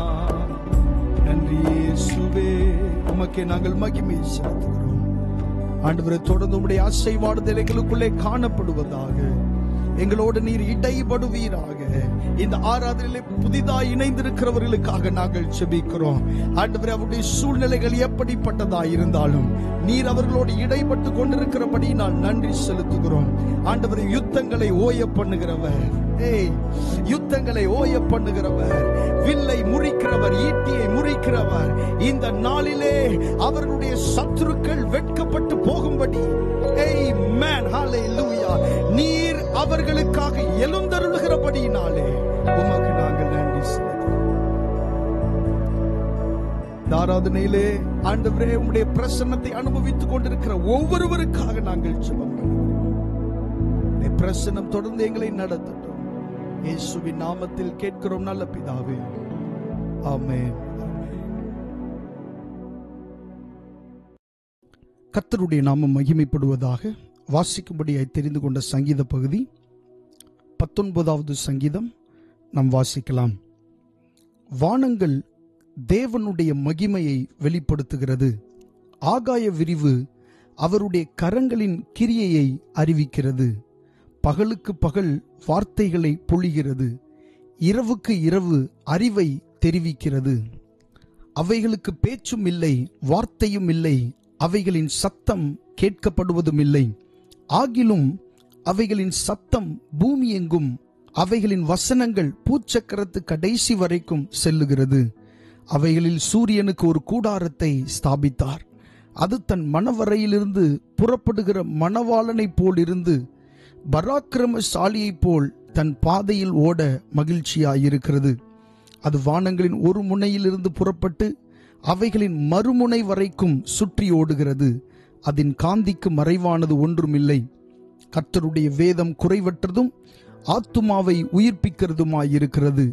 நன்றி இயேசுவே, உமக்கே நாங்கள் மகிமை செலுத்துகிறோம். ஆண்டவரே, தொடர்ந்து உம்முடைய ஆசீர்வாதங்கள் எங்களுக்குள்ளே காணப்படுவதாக. எங்களோடு நீர் இடைபடுவீராக. இந்த ஆராதனையிலே புதிதாய் இணைந்திருக்கிறவர்களுக்காக நாங்கள் ஜெபிக்கிறோம். ஆண்டவரே, அவருடைய சூழ்நிலைகள் எப்படிப்பட்டதாய் இருந்தாலும் நீர் அவர்களோடு இடைப்பட்டு கொண்டிருக்கிறபடி நான் நன்றி செலுத்துகிறோம். ஆண்டவரே, யுத்தங்களை ஓய பண்ணுகிறவர், யுத்தங்களை ஓய பண்ணுகிறவர், வில்லை முறிக்கிறவர், ஈட்டியை முறிக்கிறவர். இந்த நாளிலே அவர்களுடைய சத்துருக்கள் வெட்கப்பட்டு போகும்படி ஆமென், ஹல்லேலூயா, நீர் அவர்களுக்காக எழுந்தருளுகிறபடியினாலே உமக்கு நாங்கள் நன்றி செலுத்துகிறோம். ஆராதனையிலே ஆண்டவரே, உம்முடைய பிரசன்னத்தை அனுபவித்துக் கொண்டிருக்கிற ஒவ்வொருவருக்காக நாங்கள் ஜெபம் பண்ணுகிறோம். பிரசன்னம் தொடர்ந்து எங்களை நடத்தட்டும். இயேசுவின் நாமத்தில் கேட்கிறோம் நல்ல பிதாவே, ஆமென். கர்த்தருடைய நாமம் மகிமைப்படுவதாக. வாசிக்கும்படியாய் தெரிந்து கொண்ட சங்கீத பகுதி 19வது சங்கீதம் நாம் வாசிக்கலாம். வானங்கள் தேவனுடைய மகிமையை வெளிப்படுத்துகிறது. ஆகாய விரிவு அவருடைய கரங்களின் கிரியையை அறிவிக்கிறது. பகலுக்கு பகல் வார்த்தைகளை பொழிகிறது. இரவுக்கு இரவு அறிவை தெரிவிக்கிறது. அவைகளுக்கு பேச்சும் இல்லை, வார்த்தையும் இல்லை. அவைகளின் சத்தம் கேட்கப்படுவதும் இல்லை. ஆகிலும் அவைகளின் சத்தம் பூமி எங்கும், அவைகளின் வசனங்கள் பூச்சக்கரத்து கடைசி வரைக்கும் செல்லுகிறது. அவைகளில் சூரியனுக்கு ஒரு கூடாரத்தை ஸ்தாபித்தார். அது தன் மணவரையிலிருந்து புறப்படுகிற மணவாளனைப் போல் இருந்து பராக்கிரமசாலியைப் போல் தன் பாதையில் ஓட மகிழ்ச்சியாயிருக்கிறது. அது வானங்களின் ஒரு முனையிலிருந்து புறப்பட்டு அவைகளின் மறுமுனை வரைக்கும் சுற்றி ஓடுகிறது. அதன் காந்திக்கு மறைவானது ஒன்றுமில்லை. கர்த்தருடைய வேதம் குறைவற்றதும் ஆத்துமாவை உயிர்ப்பிக்கிறதுமாயிருக்கிறது.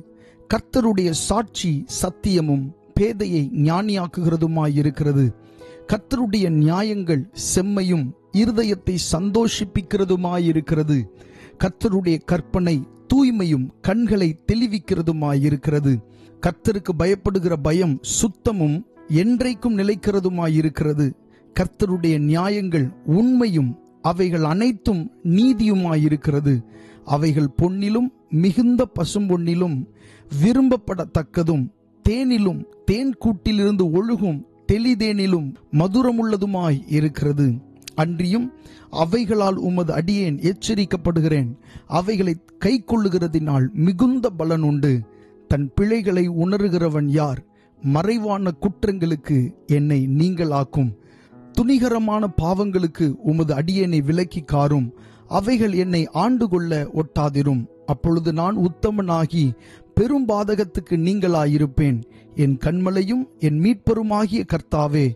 கர்த்தருடைய சாட்சி சத்தியமும் பேதையை ஞானியாக்குகிறதுமாயிருக்கிறது. கர்த்தருடைய நியாயங்கள் செம்மையும் இருதயத்தை சந்தோஷிப்பிக்கிறதுமாயிருக்கிறது. கர்த்தருடைய கற்பனை தூய்மையும் கண்களை தெளிவிக்கிறதுமாயிருக்கிறது. கர்த்தருக்கு பயப்படுகிற பயம் சுத்தமும் என்றைக்கும் நிலைக்கிறதுமாயிருக்கிறது. கர்த்தருடைய நியாயங்கள் உண்மையும் அவைகள் அனைத்தும் நீதியுமாயிருக்கிறது. அவைகள் பொன்னிலும் மிகுந்த பசும்பொன்னிலும் விரும்பப்படத்தக்கதும் தேனிலும் தேன் கூட்டிலிருந்து ஒழுகும் தெளிதேனிலும் மதுரமுள்ளதுமாய் இருக்கிறது. அன்றியும் அவைகளால் உமது அடியேன் எச்சரிக்கப்படுகிறேன். அவைகளை கை கொள்ளுகிறதினால் மிகுந்த பலன் உண்டு. தன் பிழைகளை உணர்கிறவன் யார்? மறைவான குற்றங்களுக்கு என்னை நீங்களாக்கும். துணிகரமான பாவங்களுக்கு உமது அடியேனை விலக்கி காரும். அவைகள் என்னை ஆண்டு கொள்ள ஒட்டாதிரும். அப்பொழுது நான் உத்தமனாகி பெரும் பாதகத்துக்கு நீங்களாயிருப்பேன். என் கண்மலையும் என் மீட்பருமாகிய கர்த்தாவே,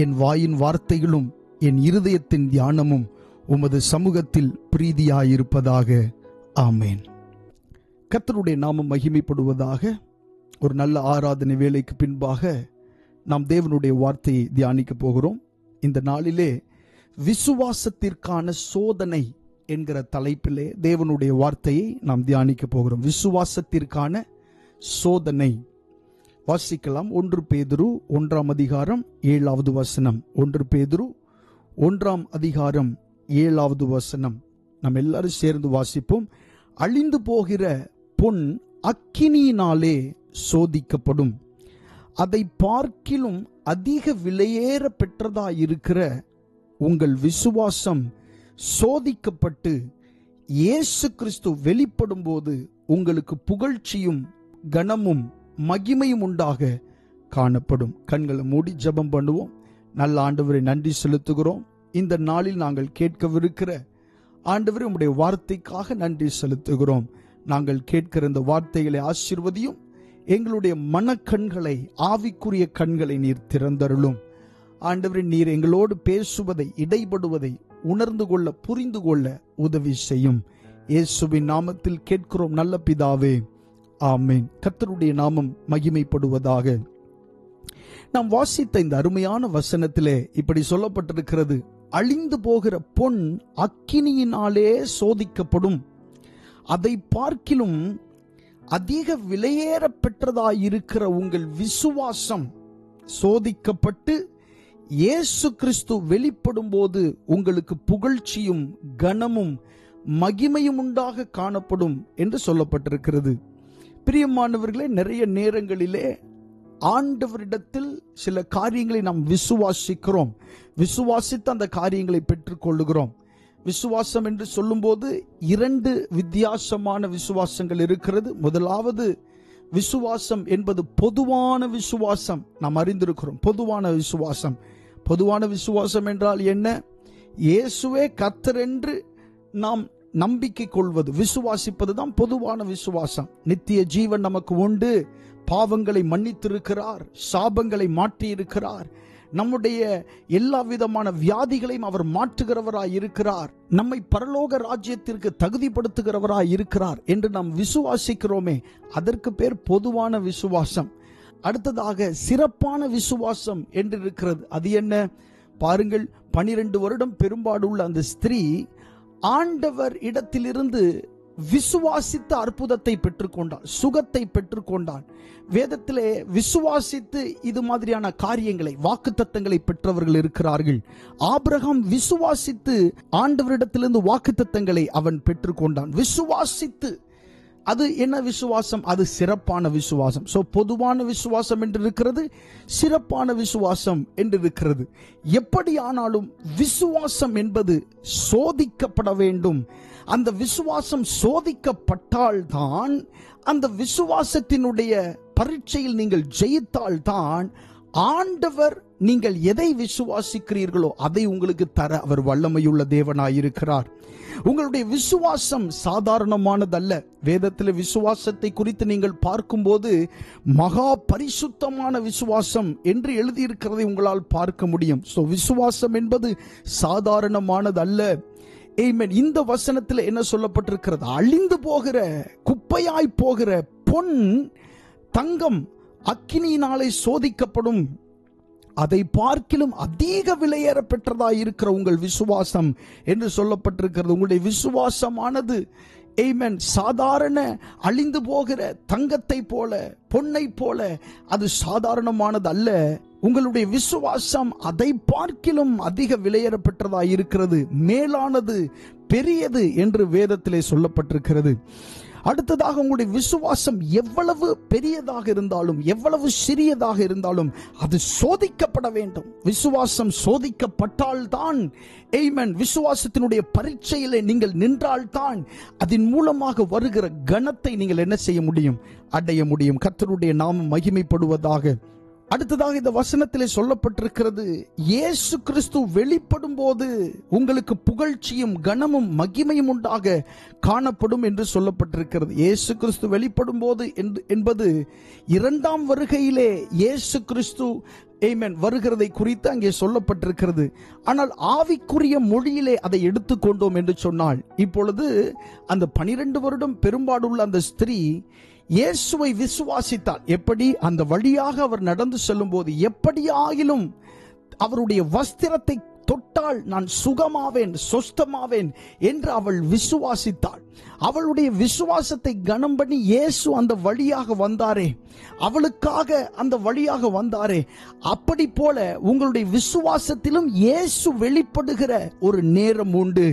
என் வாயின் வார்த்தைகளும் என் இருதயத்தின் தியானமும் உமது சமூகத்தில் பிரீதியாயிருப்பதாக. ஆமேன். கர்த்தருடைய நாமம் மகிமைப்படுவதாக. ஒரு நல்ல ஆராதனை வேளைக்கு பின்பாக நாம் தேவனுடைய வார்த்தையை தியானிக்க போகிறோம். இந்த நாளிலே விசுவாசத்திற்கான சோதனை என்கிற தலைப்பிலே தேவனுடைய வார்த்தையை நாம் தியானிக்க போகிறோம். விசுவாசத்திற்கான சோதனை. வாசிக்கலாம். 1 பேதுரு 1 அதிகாரம் 7வது வசனம். 1 பேதுரு 1 அதிகாரம் 7வது வசனம். நாம் எல்லாரும் சேர்ந்து வாசிப்போம். அழிந்து போகிற பொன் அக்கினியினாலே சோதிக்கப்படும், அதை பார்க்கிலும் அதிக விலையேற பெற்றதாயிருக்கிற உங்கள் விசுவாசம் சோதிக்கப்பட்டு இயேசு கிறிஸ்து வெளிப்படும் போது உங்களுக்கு புகழ்ச்சியும் கனமும் மகிமையும் உண்டாக காணப்படும். கண்களை மூடி ஜெபம் பண்ணுவோம். நல்ல ஆண்டவரை நன்றி செலுத்துகிறோம். இந்த நாளில் நாங்கள் கேட்கவிருக்கிற ஆண்டவரே உம்முடைய வார்த்தைக்காக நன்றி செலுத்துகிறோம். நாங்கள் கேட்கிற இந்த வார்த்தைகளை ஆசீர்வதியும். எங்களுடைய மனக்கண்களை, ஆவிக்குரிய கண்களை நீர் திறந்தருளும். ஆண்டவரே, நீர் எங்களோடு பேசுவதை, இடைபடுவதை உணர்ந்து கொள்ள, புரிந்து கொள்ள உதவி செய்யும். இயேசுவின் நாமத்தில் கேட்கிறோம் நல்ல பிதாவே, ஆமேன். கர்த்தருடைய நாமம் மகிமைப்படுவதாக. நாம் வாசித்த இந்த அருமையான வசனத்திலே இப்படி சொல்லப்பட்டிருக்கிறது. அழிந்து போகிற பொன் அக்கினியினாலே சோதிக்கப்படும், அதை பார்க்கிலும் அதிக விலையேற பெற்றதாயிருக்கிற உங்கள் விசுவாசம் சோதிக்கப்பட்டு இயேசு கிறிஸ்து வெளிப்படும் போது உங்களுக்கு புகழ்ச்சியும் கனமும் மகிமையும் உண்டாக காணப்படும் என்று சொல்லப்பட்டிருக்கிறது. பிரியமானவர்களே, நிறைய நேரங்களிலே ஆண்டவரிடத்தில் சில காரியங்களை நாம் விசுவாசிக்கிறோம். விசுவாசித்து அந்த காரியங்களை பெற்றுக்கொள்ளுகிறோம். விசுவாசம் என்று சொல்லும்போது 2 வித்தியாசமான விசுவாசங்கள் இருக்கிறது. முதலாவது விசுவாசம் என்பது பொதுவான விசுவாசம். நாம் அறிந்திருக்கிறோம் பொதுவான விசுவாசம். பொதுவான விசுவாசம் என்றால் என்ன? இயேசுவே கர்த்தர் என்று நாம் நம்பிக்கை கொள்வது, விசுவாசிப்பது தான் பொதுவான விசுவாசம். நித்திய ஜீவன் நமக்கு உண்டு, பாவங்களை மன்னித்திருக்கிறார், சாபங்களை மாற்றியிருக்கிறார், நம்முடைய எல்லா விதமான வியாதிகளையும் அவர் மாற்றுகிறவராய் இருக்கிறார், நம்மை பரலோக ராஜ்யத்திற்கு தகுதிப்படுத்துகிறவராய் இருக்கிறார் என்று நாம் விசுவாசிக்கிறோமே, அதற்கு பேர் பொதுவான விசுவாசம். அடுத்ததாக சிறப்பான விசுவாசம் என்று இருக்கிறது. அது என்ன? பாருங்கள், 12 வருடம் பெரும்பாடுள்ள அந்த ஸ்திரீ ஆண்டவர் இடத்திலிருந்து விசுவாசித்த அற்புதத்தை பெற்றுக்கொண்டாள், சுகத்தை பெற்றுக்கொண்டாள். வேதத்திலே விசுவாசித்து இது மாதிரியான காரியங்களை, வாக்குத்தத்தங்களை பெற்றவர்கள் இருக்கிறார்கள். ஆபிரகாம் விசுவாசித்து ஆண்டவரிடத்திலிருந்து வாக்குத்தத்தங்களை அவன் பெற்றுக்கொண்டான். விசுவாசித்து. அது என்ன விசுவாசம்? அது சிறப்பான விசுவாசம். சோ பொதுவான விசுவாசம் என்று இருக்கிறது, சிறப்பான விசுவாசம் என்று இருக்கிறது. எப்படி ஆனாலும் விசுவாசம் என்பது சோதிக்கப்பட வேண்டும். அந்த விசுவாசம் சோதிக்கப்பட்டால்தான், அந்த விசுவாசத்தினுடைய பரீட்சையில் நீங்கள் ஜெயித்தால்தான் ஆண்டவர் நீங்கள் எதை விசுவாசிக்கிறீர்களோ அதை உங்களுக்கு தர அவர் வல்லமையுள்ள தேவனாயிருக்கிறார். உங்களுடைய விசுவாசம் சாதாரணமானதல்ல. வேதத்தில் விசுவாசத்தை குறித்து நீங்கள் பார்க்கும்போது மகா பரிசுத்தமான விசுவாசம் என்று எழுதியிருக்கிறதை உங்களால் பார்க்க முடியும். சோ விசுவாசம் என்பது சாதாரணமானதல்ல. ஆமென். இந்த வசனத்தில் என்ன சொல்லப்பட்டிருக்கிறது? அழிந்து போகிற, குப்பையாய் போகிற பொன், தங்கம் அக்கினியினாலே சோதிக்கப்படும், அதை பார்க்கிலும் அதிக விலையேற பெற்றதாய் இருக்கிற உங்கள் விசுவாசம் என்று சொல்லப்பட்டிருக்கிறது. உங்களுடைய விசுவாசமானது ஆமென் சாதாரண அழிந்து போகிற தங்கத்தை போல, பொன்னை போல அது சாதாரணமானது அல்ல. உங்களுடைய விசுவாசம் அதை பார்க்கிலும் அதிக விலையேற பெற்றதாய் இருக்கிறது, மேலானது, பெரியது என்று வேதத்திலே சொல்லப்பட்டிருக்கிறது. அடுத்ததாக, உங்களுடைய விசுவாசம் எவ்வளவு பெரியதாக இருந்தாலும், எவ்வளவு சிறியதாக இருந்தாலும் அது சோதிக்கப்பட வேண்டும். விசுவாசம் சோதிக்கப்பட்டால்தான், ஆமென், விசுவாசத்தினுடைய பரீட்சையிலே நீங்கள் நின்றால்தான் அதன் மூலமாக வருகிற கனத்தை நீங்கள் என்ன செய்ய முடியும்? அடைய முடியும். கர்த்தருடைய நாமம் மகிமைப்படுவதாக. அடுத்ததாக இந்த வசனத்திலே சொல்லப்பட்டிருக்கிறது, இயேசு கிறிஸ்து வெளிப்படும் போது உங்களுக்கு புகழ்ச்சியும் கனமும் மகிமையும் உண்டாக காணப்படும் என்று சொல்லப்பட்டிருக்கிறது. இயேசு கிறிஸ்து வெளிப்படும் போது என்பது இரண்டாம் வருகையிலே இயேசு கிறிஸ்து வருகிறதை குறித்து அங்கே சொல்லப்பட்டிருக்கிறது. ஆனால் ஆவிக்குரிய மொழியிலே அதை எடுத்துக்கொண்டோம் என்று சொன்னால், இப்பொழுது அந்த 12 வருடம் பெரும்பாடுள்ள அந்த ஸ்திரீ இயேசுவை விசுவாசித்தார். எப்படி? அந்த வழியாக அவர் நடந்து செல்லும் போது எப்படியாகிலும் அவருடைய வஸ்திரத்தை தொட்டால் நான் சுகமாவேன், சொஸ்தமாவேன் என்று அவள் விசுவாசித்தாள். அவளுடைய விசுவாசத்தை கனம் பண்ணி இயேசு அந்த வழியாக வந்தாரே, அவளுக்காக அந்த வழியாக வந்தாரே, அப்படி போல உங்களுடைய விசுவாசத்திலும் இயேசு வெளிப்படுகிற ஒரு நேரம் உண்டு.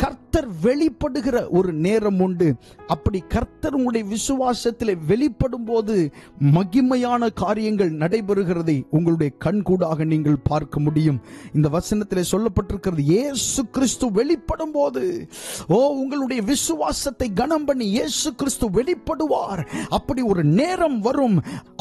கர்த்தர் வெளிப்படுகிற ஒரு நேரம் உண்டு. அப்படி கர்த்தர் உங்களுடைய விசுவாசத்திலே வெளிப்படும் போது மகிமையான காரியங்கள் நடைபெறுகிறதை உங்களுடைய கண்கூடாக நீங்கள் பார்க்க முடியும். இந்த வசனத்திலே சொல்லப்பட்டிருக்கிறது, இயேசு கிறிஸ்து வெளிப்படும் போது உங்களுடைய விசுவாசத்தை கனம் பண்ணி இயேசு கிறிஸ்து வெளிப்படுவார். அப்படி ஒரு நேரம் வரும்.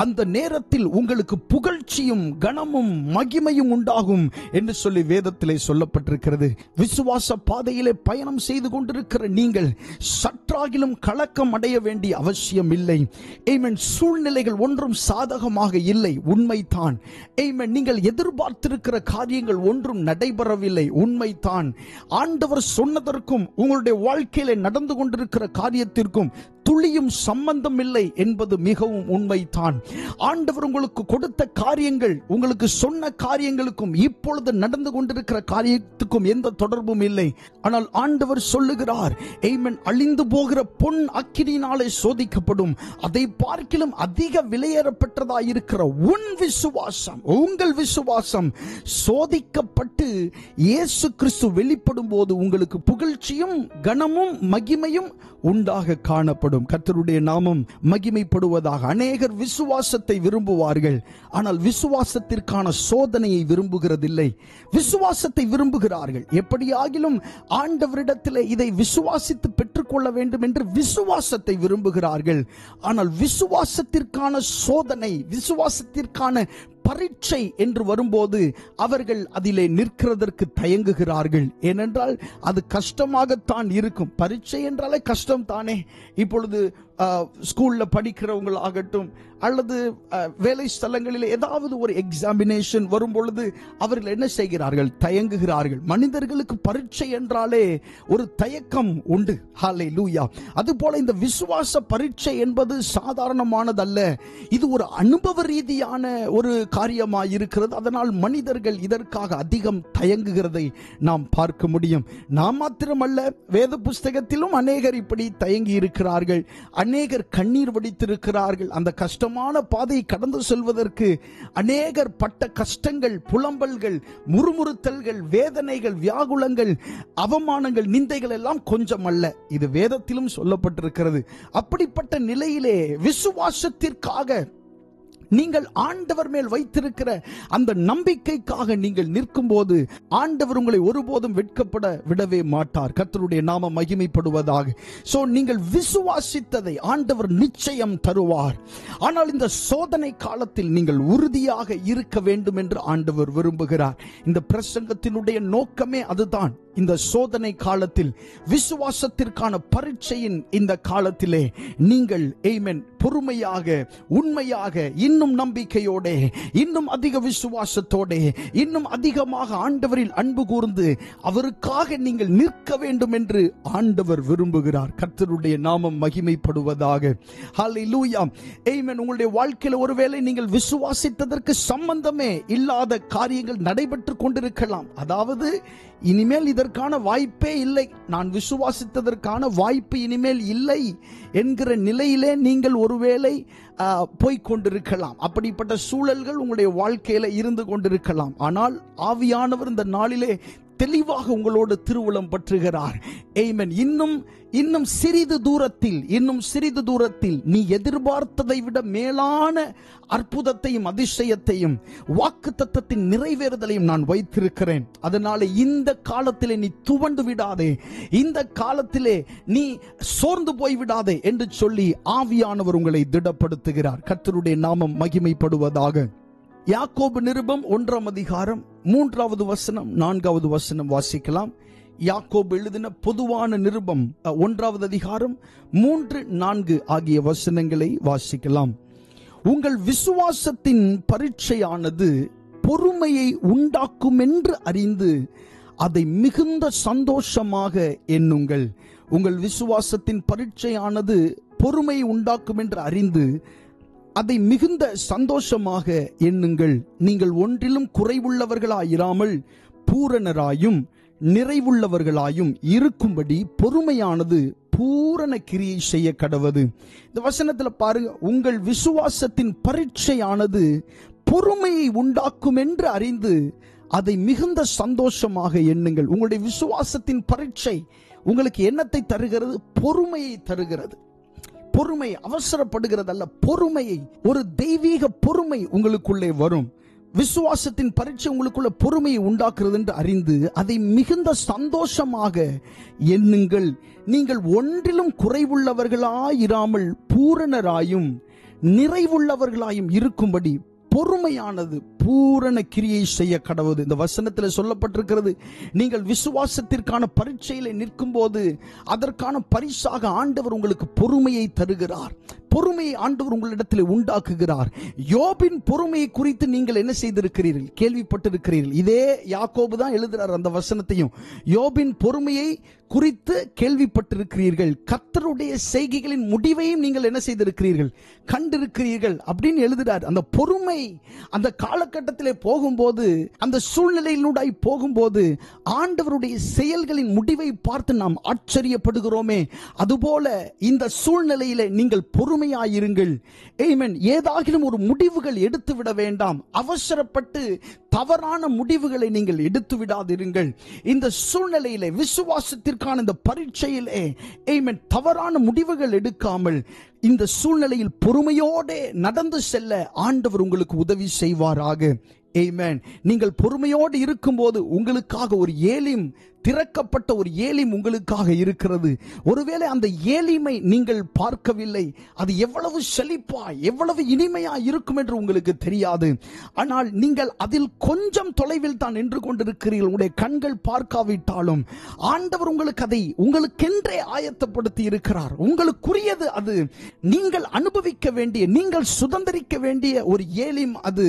அந்த நேரத்தில் உங்களுக்கு புகழ்ச்சியும் கனமும் மகிமையும் உண்டாகும் என்று சொல்லி வேதத்திலே சொல்லப்பட்டிருக்கிறது. விசுவாச பாதையிலே பயணம் செய்து கொண்டிருக்கிற நீங்கள் சற்றாகிலும் கலக்கம் அடைய வேண்டிய அவசியம் இல்லை. சூழ்நிலைகள் ஒன்றும் சாதகமாக இல்லை, உண்மைதான். நீங்கள் எதிர்பார்த்திருக்கிற காரியங்கள் ஒன்றும் நடைபெறவில்லை, உண்மைதான். ஆண்டவர் சொன்னதற்கும் உங்களுடைய வாழ்க்கையில நடந்து கொண்டிருக்கிற காரியத்திற்கும் துளியும் சம்பந்தம் இல்லை என்பது மிகவும் உண்மைதான். ஆண்டவர் உங்களுக்கு கொடுத்த காரியங்கள், உங்களுக்கு சொன்ன காரியங்களுக்கும் இப்பொழுது நடந்து கொண்டிருக்கிற காரியத்துக்கும் எந்த தொடர்பும் இல்லை. ஆனால் ஆண்டவர் சொல்லுகிறார், அழிந்து போகிற பொன் அக்கினியினாலே சோதிக்கப்படும், அதை பார்க்கிலும் அதிக விலையேறப்பட்டதாய் இருக்கிற உன் விசுவாசம், உங்கள் விசுவாசம் சோதிக்கப்பட்டு இயேசு கிறிஸ்து வெளிப்படும் போது உங்களுக்கு புகழ்ச்சியும் கனமும் மகிமையும் உண்டாக காணப்படும். கர்த்தருடைய நாமம் மகிமைப்படுவதாக. அநேகர் விசுவாசத்தை விரும்புவார்கள், ஆனால் விசுவாசத்திற்கான சோதனையை விரும்புகிறதில்லை. விசுவாசத்தை விரும்புகிறார்கள், எப்படியாகிலும் ஆண்டவரிடத்தில் இதை விசுவாசித்து பெற்றுக்கொள்ள வேண்டும் என்று விசுவாசத்தை விரும்புகிறார்கள். ஆனால் விசுவாசத்திற்கான சோதனை, விசுவாசத்திற்கான பரீட்சை என்று வரும்போது அவர்கள் அதிலே நிற்கிறதற்கு தயங்குகிறார்கள். ஏனென்றால் அது கஷ்டமாகத்தான் இருக்கும். பரீட்சை என்றாலே கஷ்டம் தானே. இப்பொழுது ஸ்கூல்ல படிக்கிறவங்களாகட்டும் அல்லது வேலை ஸ்தலங்களில் ஏதாவது ஒரு எக்ஸாமினேஷன் வரும் பொழுது அவர்கள் என்ன செய்கிறார்கள்? தயங்குகிறார்கள். மனிதர்களுக்கு பரீட்சை என்றாலே ஒரு தயக்கம் உண்டு. ஹல்லேலூயா. அதுபோல இந்த விசுவாச பரீட்சை என்பது சாதாரணமானதல்ல. இது ஒரு அனுபவ ரீதியான ஒரு காரியமாக இருக்கிறது. அதனால் மனிதர்கள் இதற்காக அதிகம் தயங்குகிறதை நாம் பார்க்க முடியும். நாம் மாத்திரமல்ல, வேத புஸ்தகத்திலும் அநேகர் இப்படி தயங்கி இருக்கிறார்கள். அநேகர் கண்ணீர் வடித்திருக்கிறார்கள். அந்த கஷ்டமான பாதையை கடந்து செல்வதற்கு அநேகர் பட்ட கஷ்டங்கள், புலம்பல்கள், முறுமுறுத்தல்கள், வேதனைகள், வியாகுலங்கள், அவமானங்கள், நிந்தைகள் எல்லாம் கொஞ்சம் அல்ல. இது வேதத்திலும் சொல்லப்பட்டிருக்கிறது. அப்படிப்பட்ட நிலையிலே விசுவாசத்திற்காக நீங்கள் ஆண்டவர் மேல் வைத்திருக்கிற அந்த நம்பிக்கைக்காக நீங்கள் நிற்கும் போது ஆண்டவர் உங்களை ஒருபோதும் வெட்கப்பட விடவே மாட்டார். கர்த்தருடைய நாமம் மகிமைப்படுவதாக. சோ நீங்கள் விசுவாசித்ததை ஆண்டவர் நிச்சயம் தருவார். ஆனால் இந்த சோதனை காலத்தில் நீங்கள் உறுதியாக இருக்க வேண்டும் என்று ஆண்டவர் விரும்புகிறார். இந்த பிரசங்கத்தினுடைய நோக்கமே அதுதான். இந்த சோதனை காலத்தில், விசுவாசத்திற்கான பரீட்சையின் இந்த காலத்திலே நீங்கள் பொறுமையாக, உண்மையாக, இன்னும் நம்பிக்கையோட, இன்னும் அதிக விசுவாசத்தோட, இன்னும் அதிகமாக ஆண்டவரில் அன்பு கூர்ந்து அவருக்காக நீங்கள் நிற்க வேண்டும் என்று ஆண்டவர் விரும்புகிறார். கர்த்தருடைய நாமம் மகிமைப்படுவதாக. ஹல்லேலூயா. ஆமென். உங்களுடைய வாழ்க்கையில் ஒருவேளை நீங்கள் விசுவாசித்ததற்கு சம்பந்தமே இல்லாத காரியங்கள் நடைபெற்று கொண்டிருக்கலாம். அதாவது இனிமேல் இதற்கான வாய்ப்பே இல்லை, நான் விசுவாசித்ததற்கான வாய்ப்பு இனிமேல் இல்லை என்கிற நிலையிலே நீங்கள் ஒருவேளை போய்கொண்டிருக்கலாம். அப்படிப்பட்ட சூழல்கள் உங்களுடைய வாழ்க்கையில இருந்து கொண்டிருக்கலாம். ஆனால் ஆவியானவர் இந்த நாளிலே தெளிவாக உங்களோடு திருவுளம் பற்றுகிறார். ஆமென். இன்னும் சிறிது தூரத்தில் நீ எதிர்பார்த்ததை விட மேலான அற்புதத்தையும் அதிசயத்தையும் வாக்குத்தத்தத்தின் நிறைவேறுதலையும் நான் வைத்திருக்கிறேன். அதனால இந்த காலத்திலே நீ துவண்டு விடாதே, இந்த காலத்திலே நீ சோர்ந்து போய் விடாதே என்று சொல்லி ஆவியானவர் உங்களை திடப்படுத்துகிறார். கர்த்தருடைய நாமம் மகிமைப்படுவதாக. யாக்கோபு நிருபம் 1ஆம் அதிகாரம் 3வது வசனம் 4வது வசனம் வாசிக்கலாம். யாக்கோபு எழுதின பொதுவான நிருபம் 1வது அதிகாரம் 3, 4 ஆகிய வசனங்களை வாசிக்கலாம். உங்கள் விசுவாசத்தின் பரீட்சையானது பொறுமையை உண்டாக்கும் என்று அறிந்து அதை மிகுந்த சந்தோஷமாக எண்ணுங்கள். உங்கள் விசுவாசத்தின் பரீட்சையானது பொறுமையை உண்டாக்கும் என்று அறிந்து அதை மிகுந்த சந்தோஷமாக எண்ணுங்கள். நீங்கள் ஒன்றிலும் குறைவுள்ளவர்களாயிராமல் பூரணராயும் நிறைவுள்ளவர்களாயும் இருக்கும்படி பொறுமையானது பூரண கிரியை செய்ய கடவது. இந்த வசனத்தில் பாருங்க, உங்கள் விசுவாசத்தின் பரீட்சையானது பொறுமையை உண்டாக்கும் என்று அறிந்து அதை மிகுந்த சந்தோஷமாக எண்ணுங்கள். உங்களுடைய விசுவாசத்தின் பரீட்சை உங்களுக்கு என்னத்தை தருகிறது? பொறுமையை தருகிறது. பொறுமை அவசரப்படுகிறது அல்ல, பொறுமையை, ஒரு தெய்வீக பொறுமை உங்களுக்குள்ளே வரும். விசுவாசத்தின் பரீட்சை உங்களுக்குள்ள பொறுமையை உண்டாக்குறது என்று அறிந்து அதை மிகுந்த சந்தோஷமாக எண்ணுங்கள். நீங்கள் ஒன்றிலும் குறைவுள்ளவர்களாயிராமல் பூரணராயும் நிறைவுள்ளவர்களாயும் இருக்கும்படி பொறுமையானது பூரண கிரியை செய்ய கடவுது. இந்த வசனத்தில் சொல்லப்பட்டிருக்கிறது, நீங்கள் விசுவாசத்திற்கான பரீட்சையில நிற்கும் போது அதற்கான பரிசாக ஆண்டவர் உங்களுக்கு பொறுமையை தருகிறார். பொறுமையை ஆண்டவர் உங்களிடத்தில் உண்டாக்குகிறார். யோபின் பொறுமையை குறித்து நீங்கள் என்ன செய்திருக்கிறீர்கள்? கேள்விப்பட்டிருக்கிறீர்கள். இதே யாக்கோபு தான் எழுதுகிறார் அந்த வசனத்தையும். யோபின் பொறுமையை குறித்து கேள்விப்பட்டிருக்கிறீர்கள். கர்த்தருடைய செய்கைகளின் முடிவையும் நீங்கள் என்ன செய்திருக்கிறீர்கள்? கண்டிருக்கிறீர்கள் அப்படின்னு எழுதுகிறார். அந்த பொறுமை அந்த காலகட்டத்திலே போகும்போது, அந்த சூழ்நிலையிலூடாய் போகும்போது ஆண்டவருடைய செயல்களின் முடிவை பார்த்து நாம் ஆச்சரியப்படுகிறோமே, அதுபோல இந்த சூழ்நிலையிலே நீங்கள் பொறுமையாயிருங்கள். ஆமென். ஏதாகிலும் ஒரு முடிவுகள் எடுத்து விட வேண்டாம். அவசரப்பட்டு தவறான முடிவுகளை நீங்கள் எடுத்து விடாதிருங்கள். இந்த சூழ்நிலையிலே, விசுவாசத்திற்கான இந்த பரீட்சையிலே ஆமென், தவறான முடிவுகள் எடுக்காமல் இந்த சூழ்நிலையில் பொறுமையோடு நடந்து செல்ல ஆண்டவர் உங்களுக்கு உதவி செய்வாராக. ஆமென். நீங்கள் பொறுமையோடு இருக்கும்போது உங்களுக்காக ஒரு ஏலிம், திறக்கப்பட்ட ஒரு ஏலிம் உங்களுக்காக இருக்கிறது. ஒருவேளை அந்த ஏலிமை நீங்கள் பார்க்கவில்லை, அது எவ்வளவு செழிப்பாய் எவ்வளவு இனிமையாய் இருக்கும் என்று உங்களுக்கு தெரியாது. ஆனால் நீங்கள் அதில் கொஞ்சம் தொலைவில் தான் நின்று கொண்டிருக்கிறீர்கள். உங்களுடைய கண்கள் பார்க்காவிட்டாலும் ஆண்டவர் உங்களுக்கு அதை உங்களுக்கென்றே ஆயத்தப்படுத்தி இருக்கிறார். உங்களுக்குரியது அது. நீங்கள் அனுபவிக்க வேண்டிய, நீங்கள் சுதந்திரிக்க வேண்டிய ஒரு ஏலிம் அது.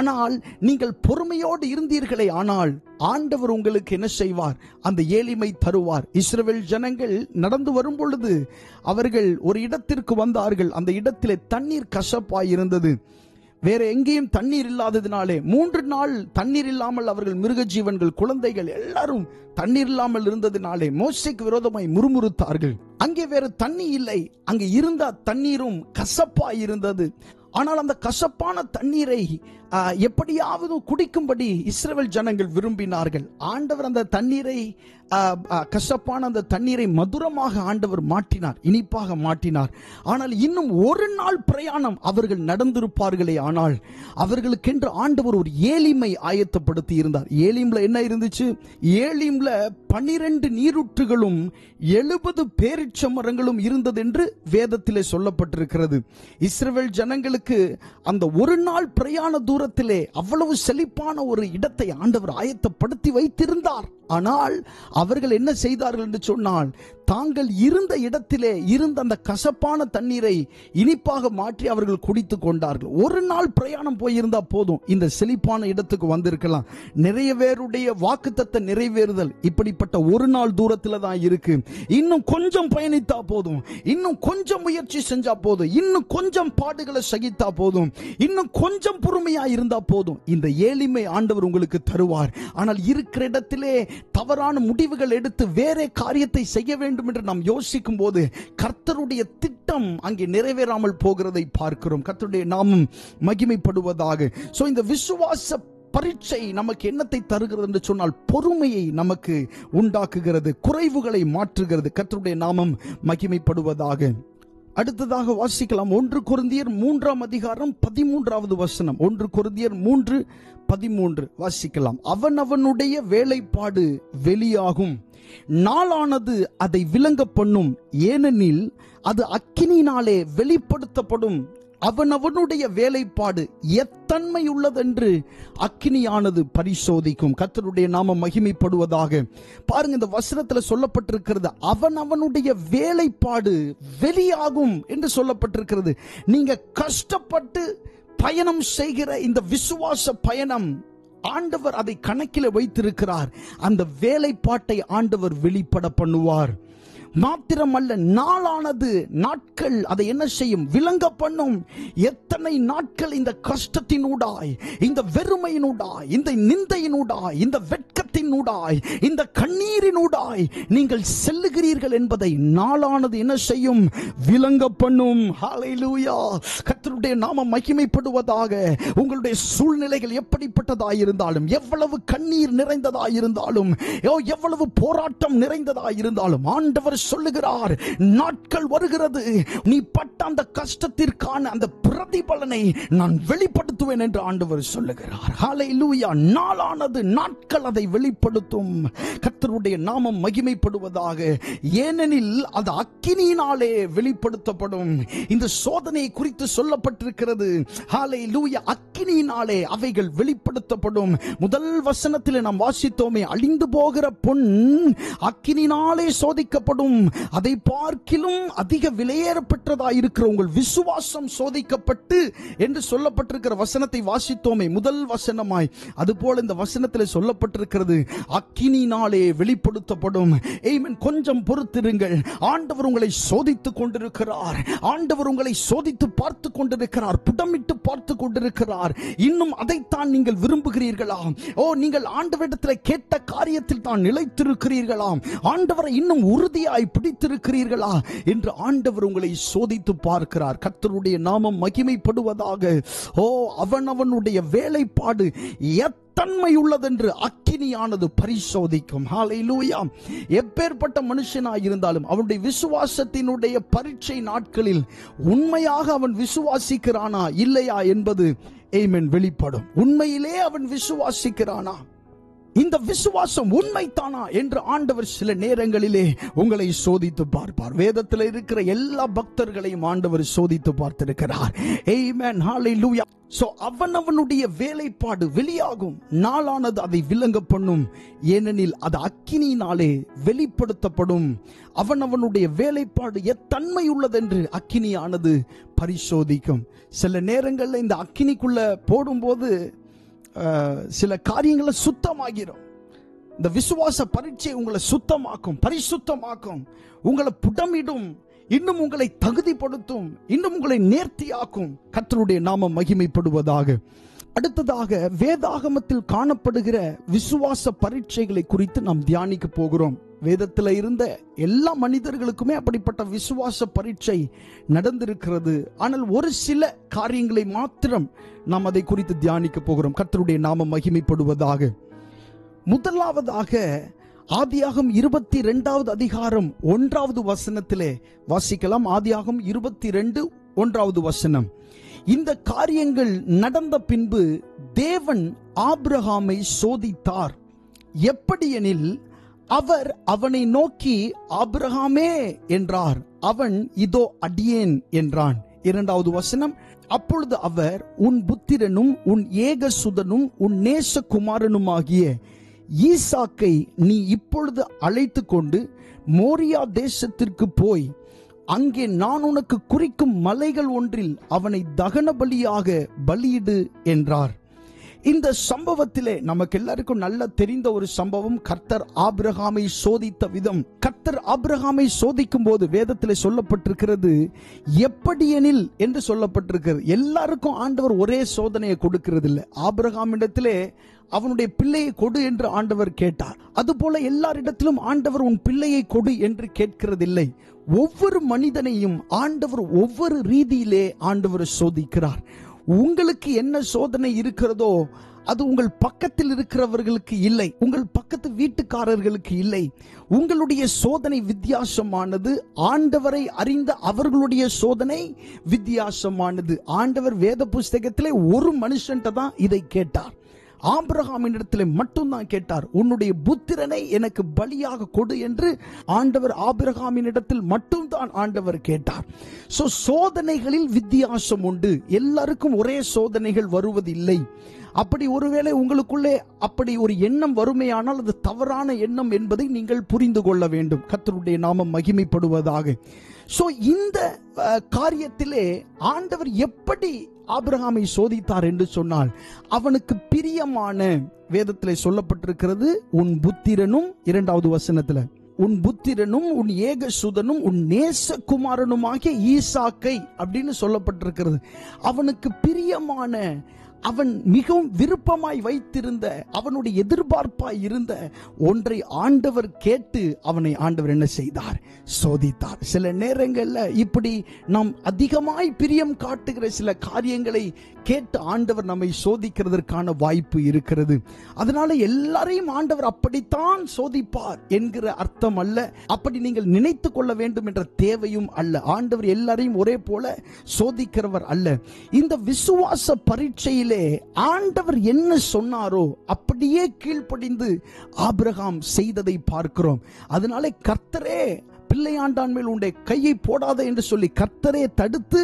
ஆனால் நீங்கள் பொறுமையோடு இருந்தீர்களே, ஆனால் ஆண்டவர் உங்களுக்கு என்ன செய்வார்? அந்த ஏலிமை தருவார். இஸ்ரவேல் ஜனங்கள் நடந்து வரும் பொழுது அவர்கள் ஒரு இடத்திற்கு வந்தார்கள். அந்த இடத்திலே தண்ணீர் கசப்பாய் இருந்தது. வேற எங்கேயும் தண்ணீர் இல்லாததினாலே 3 நாள் தண்ணீர் இல்லாமல் அவர்கள், மிருக ஜீவன்கள், குழந்தைகள் எல்லாரும் தண்ணீர் இல்லாமல் இருந்ததினாலே மோசேக்கு விரோதமாய் முறுமுறுத்தார்கள். அங்கே வேற தண்ணி இல்லை. அங்கே இருந்த தண்ணீரும் கசப்பாய் இருந்தது. ஆனால் அந்த கசப்பான தண்ணீரை எப்படியாவது குடிக்கும்படி இஸ்ரவேல் ஜனங்கள் விரும்பினார்கள். ஆண்டவர் அந்த தண்ணீரை, கசப்பான அந்த தண்ணீரை மதுரமாக ஆண்டவர் மாற்றினார், இனிப்பாக மாற்றினார். ஆனால் இன்னும் ஒரு நாள் பிரயாணம் அவர்கள் நடந்திருப்பார்களே, ஆனால் அவர்களுக்கென்று ஆண்டவர் ஒரு ஏலிமை ஆயத்தப்படுத்தி இருந்தார். ஏலிம்ல என்ன இருந்துச்சு? ஏலிம்ல 12 நீரூற்றுகளும் 70 பேரீச்ச மரங்களும் இருந்தது என்று வேதத்திலே சொல்லப்பட்டிருக்கிறது. இஸ்ரவேல் ஜனங்களுக்கு அந்த ஒரு நாள் பிரயாண தூரத்திலே அவ்வளவு செழிப்பான ஒரு இடத்தை ஆண்டவர் ஆயத்தப்படுத்தி வைத்திருந்தார். ஆனால் அவர்கள் என்ன செய்தார்கள் என்று சொன்னால், தாங்கள் இருந்த இடத்திலே இருந்த அந்த கசப்பான தண்ணீரை இனிப்பாக மாற்றி அவர்கள் குடித்து கொண்டார்கள். ஒரு நாள் பிரயாணம் போயிருந்தா போதும், இந்த செழிப்பான இடத்துக்கு வந்திருக்கலாம். நிறைய பேருடைய வாக்குத்தத்த நிறைவேறுதல் இப்படிப்பட்ட ஒரு நாள் தூரத்தில் தான் இருக்கு. இன்னும் கொஞ்சம் பயணித்தா போதும், இன்னும் கொஞ்சம் முயற்சி செஞ்சா போதும், இன்னும் கொஞ்சம் பாடுகளை சகித்தா போதும், இன்னும் கொஞ்சம் பொறுமையா இருந்தா போதும். இந்த ஏளிமை ஆண்டவர் உங்களுக்கு தருவார். ஆனால் இருக்கிற இடத்திலே தவறான முடிவுகள் எடுத்து வேற காரியத்தை செய்ய வேண்டும் என்று நாம் யோசிக்கும் போது கர்த்தருடைய திட்டம் அங்கே நிறைவேறாமல் போகிறதை பார்க்கிறோம். கர்த்தருடைய நாமம் மகிமைப்படுவதாக. சோ இந்த விசுவாச பரீட்சை நமக்கு என்னத்தை தருகிறது என்று சொன்னால், பொறுமையை நமக்கு உண்டாக்குகிறது, குறைவுகளை மாற்றுகிறது. கர்த்தருடைய நாமம் மகிமைப்படுவதாக. அடுத்ததாக வாசிக்கலாம் 1 கொரிந்தியர் 3ஆம் அதிகாரம் 13வது வசனம். 1 கொரிந்தியர் 3:13 வாசிக்கலாம். அவனவனுடைய வேலைப்பாடு வெளியாகும், நாளானது அதை விளங்க பண்ணும், ஏனெனில் அது அக்கினியினாலே வெளிப்படுத்தப்படும். அவனவனுடைய வேலைப்பாடு எத்தன்மை உள்ளதென்று அக்கினியானது பரிசோதிக்கும். கர்த்தருடைய நாமம் மகிமைப்படுவதாக. பாருங்க, இந்த வசனத்தில் சொல்லப்பட்டிருக்கிறது, அவனவனுடைய வேலைப்பாடு வெளியாகும் என்று சொல்லப்பட்டிருக்கிறது. நீங்க கஷ்டப்பட்டு பயணம் செய்கிற இந்த விசுவாச பயணம், ஆண்டவர் அதை கணக்கில் வைத்திருக்கிறார். அந்த வேலைப்பாட்டை ஆண்டவர் வெளிப்பட பண்ணுவார். மாத்திரமல்ல, நாளானது, நாட்கள் அதை என்ன செய்யும்? விளங்க பண்ணும். எத்தனை நாட்கள் இந்த கஷ்டத்தினூடாய், இந்த வெறுமையினூடாய், இந்த நிந்தையினூடாய், இந்த வெட்கத்தினூடாய், இந்த கண்ணீரினூடாய் நீங்கள் செல்லுகிறீர்கள் என்பதை நாளானது என்ன செய்யும்? விளங்க பண்ணும். ஹல்லேலூயா. கர்த்தருடைய நாமம் மகிமைப்படுவதாக. உங்களுடைய சூழ்நிலைகள் எப்படிப்பட்டதாயிருந்தாலும், எவ்வளவு கண்ணீர் நிறைந்ததாயிருந்தாலும், எவ்வளவு போராட்டம் நிறைந்ததாயிருந்தாலும், ஆண்டவர் சொல்லுகிறார், நாட்கள் வருகிறது, நீ பட்ட அந்த கஷ்டத்திற்கான அந்த பிரதிபலனை நான் வெளிப்படுத்துவேன் என்று ஆண்டவர் சொல்லுகிறார். ஹல்லேலூயா. நாளானது, நாட்கள் அதை வெளிப்படுத்தும். கர்த்தருடைய நாமம் மகிமைப்படுவதாக. ஏனெனில் அது அக்கினியினாலே வெளிப்படுத்தப்படும். இந்த சோதனை குறித்து சொல்லப்பட்டிருக்கிறது. ஹல்லேலூயா. அக்கினியினாலே அவைகள் வெளிப்படுத்தப்படும். முதல் வசனத்தில் நாம் வாசித்தோமே, அழிந்து போகிற பொன் அக்கினியினாலே சோதிக்கப்படும், அதை பார்க்கிலும் அதிக விலையேறப்பட்டதாக இருக்கிற உங்கள் விசுவாசம் சோதிக்கப்பட்டு என்று சொல்லப்பட்டிருக்கிற வசனத்தை வாசித்தோமே முதல் வசனமாய். அதுபோல இந்த வசனத்தில் சொல்லப்பட்டிருக்கிறது, அக்கினியினாலே வெளிப்படுத்தப்படும். ஆமென். கொஞ்சம் பொறுத்திருங்கள். ஆண்டவர் உங்களை சோதித்துக் கொண்டிருக்கிறார். ஆண்டவர் உங்களை சோதித்து பார்த்து கொண்டிருக்கிறார். புடமிட்டு பார்த்து கொண்டிருக்கிறார். இன்னும் அதைத்தான் நீங்கள் விரும்புகிறீர்களா? நீங்கள் ஆண்டவரிடத்தில் கேட்ட காரியத்தில் தான் நிலைத்திருக்கிறீர்களா? ஆண்டவரை இன்னும் உறுதியாய் பிடித்திருக்கிறீர்களா என்று ஆண்டவர் உங்களை சோதித்து பார்க்கிறார். கர்த்தருடைய நாமம் மகிமைப்படுவதாக. அவனவனுடைய வேலைப்பாடு தன்மை உள்ளதென்று அக்கினியானது பரிசோதிக்கும். ஹல்லேலூயா. எப்பேற்பட்ட மனுஷனாய் இருந்தாலும் அவனுடைய விசுவாசத்தினுடைய பரீட்சை நாட்களில் உண்மையாக அவன் விசுவாசிக்கிறானா இல்லையா என்பது வெளிப்படும். உண்மையிலே அவன் விசுவாசிக்கிறானா, இந்த விசுவாசம் உண்மைதானா என்று ஆண்டவர் சில நேரங்களிலே உங்களை சோதித்து பார்ப்பார். வேதத்தில் இருக்கிற எல்லா பக்தர்களையும் ஆண்டவர் சோதித்து பார்த்திருக்கிறார். ஆமென். ஹல்லேலூயா. அவனவனுடைய வேலைப்பாடு வெளியாகும். நாளானது அதை விளங்க பண்ணும். ஏனெனில் அது அக்கினியினாலே வெளிப்படுத்தப்படும். அவனவனுடைய வேலைப்பாடு எத்தன்மை உள்ளதென்று அக்கினியானது பரிசோதிக்கும். சில நேரங்களில் இந்த அக்கினிக்குள்ள போடும்போது சில காரியங்களை சுத்தமாகிரும். இந்த விசுவாச பரீட்சை உங்களை சுத்தமாக்கும், பரிசுத்தமாக்கும், உங்களை புடமிடும், இன்னும் உங்களை தகுதிப்படுத்தும், இன்னும் உங்களை நேர்த்தியாக்கும். கர்த்தருடைய நாமம் மகிமைப்படுவதாக. அடுத்ததாக வேதாகமத்தில் காணப்படுகிற விசுவாச பரீட்சைகளை குறித்து நாம் தியானிக்க போகிறோம். வேதத்தில் இருந்த எல்லா மனிதர்களுக்குமே அப்படிப்பட்ட விசுவாச பரீட்சை நடந்திருக்கிறது. ஆனால் ஒரு சில காரியங்களை மாத்திரம் நாம் அதை குறித்து தியானிக்க போகிறோம். கர்த்தருடைய நாமம் மகிமைப்படுவதாக. முதலாவதாக ஆதியாகமம் 22வது அதிகாரம் 1வது வசனத்திலே வாசிக்கலாம். ஆதியாகமம் 22:1 வசனம். இந்த காரியங்கள் நடந்த பின்பு தேவன் ஆபிரகாமை சோதித்தார். எப்படியெனில் அவர் அவனை நோக்கி ஆபிரகாமே என்றார். அவன் இதோ அடியேன் என்றான். 2வது வசனம். அப்பொழுது அவர் உன் புத்திரனும் உன் ஏகசுதனும் உன் நேசகுமாரனுமாகிய ஈசாக்கை நீ இப்பொழுது அழைத்து கொண்டு மோரியா தேசத்திற்கு போய் அங்கே நான் உனக்கு குறிக்கும் மலைகள் ஒன்றில் அவனை தகன பலியாக பலியிடு என்றார். இந்த சம்பவத்திலே நமக்கு எல்லாருக்கும் நல்ல தெரிந்த ஒரு சம்பவம். கர்த்தர் ஆபிரகாமை சோதித்த விதம். கர்த்தர் ஆபிரகாமை சோதிக்கும் போது வேதத்திலே சொல்லப்பட்டிருக்கிறது, எப்படியெனில் என்று சொல்லப்பட்டிருக்கிறது. எல்லாருக்கும் ஆண்டவர் ஒரே சோதனையை கொடுக்கிறது இல்லை. ஆபிரகாமிடத்திலே அவனுடைய பிள்ளையை கொடு என்று ஆண்டவர் கேட்டார். அதுபோல எல்லாரிடத்திலும் ஆண்டவர் உன் பிள்ளையை கொடு என்று கேட்கிறதில்லை. ஒவ்வொரு மனிதனையும் ஆண்டவர் ஒவ்வொரு ரீதியிலே ஆண்டவர் சோதிக்கிறார். உங்களுக்கு என்ன சோதனை இருக்கிறதோ அது உங்கள் பக்கத்தில் இருக்கிறவர்களுக்கு இல்லை, உங்கள் பக்கத்து வீட்டுக்காரர்களுக்கு இல்லை. உங்களுடைய சோதனை வித்தியாசமானது. ஆண்டவரை அறிந்த அவர்களுடைய சோதனை வித்தியாசமானது. ஆண்டவர் வேத புஸ்தகத்திலே ஒரு மனுஷன்ட்ட தான் இதை கேட்டார். ஆபிரகாமின் இடத்துல மட்டும்தான் கேட்டார். உன்னுடைய புத்திரனை எனக்கு பலியாக கொடு என்று ஆண்டவர் ஆபிரகாமின் இடத்தில் மட்டும்தான் ஆண்டவர் கேட்டார். சோ சோதனைகளில் வித்தியாசம் உண்டு. எல்லாருக்கும் ஒரே சோதனைகள் வருவதில்லை. அப்படி ஒருவேளை உங்களுக்குள்ளே அப்படி ஒரு எண்ணம் வறுமையானால் அது தவறான எண்ணம் என்பதை நீங்கள் புரிந்து கொள்ள வேண்டும். கர்த்தருடைய நாமம் மகிமைப்படுவதாக. சோ இந்த காரியத்திலே ஆண்டவர் எப்படி ஆபிரகாமை சோதித்தார் என்று சொன்னால், அவனுக்கு பிரியமான, வேதத்திலே சொல்லப்பட்டிருக்கிறது, உன் புத்திரனும், 2வது வசனத்துல, உன் புத்திரனும் உன் ஏகசுதனும் உன் நேசகுமாரனுமாகிய ஈசாக்கை அப்படின்னு சொல்லப்பட்டிருக்கிறது. அவனுக்கு பிரியமான, அவன் மிகவும் விருப்பமாய் வைத்திருந்த, அவனுடைய எதிர்பார்ப்பாய் இருந்த ஒன்றை ஆண்டவர் கேட்டு அவனை ஆண்டவர் என்ன செய்தார்? சோதித்தார். சில நேரங்கள்ல இப்படி நாம் அதிகமாய் பிரியம் காட்டுகிற சில காரியங்களை கேட்டு ஆண்டவர் நம்மை சோதிக்கிறதற்கான வாய்ப்பு இருக்கிறது. அதனால எல்லாரையும் ஆண்டவர் அப்படித்தான் சோதிப்பார் என்கிற அர்த்தம் அல்ல. அப்படி நீங்கள் நினைத்து கொள்ள வேண்டும் என்ற தேவையும் அல்ல. ஆண்டவர் எல்லாரையும் ஒரே போல சோதிக்கிறவர் அல்ல. இந்த விசுவாச பரீட்சையில் ஆண்டவர் என்ன சொன்னாரோ அப்படியே கீழ்ப்படிந்து ஆபிரகாம் செய்ததை பார்க்கிறோம். அதனால கர்த்தரே பிள்ளையாண்டான் மேல் உன்னுடைய கையை போடாத என்று சொல்லி கர்த்தரே தடுத்து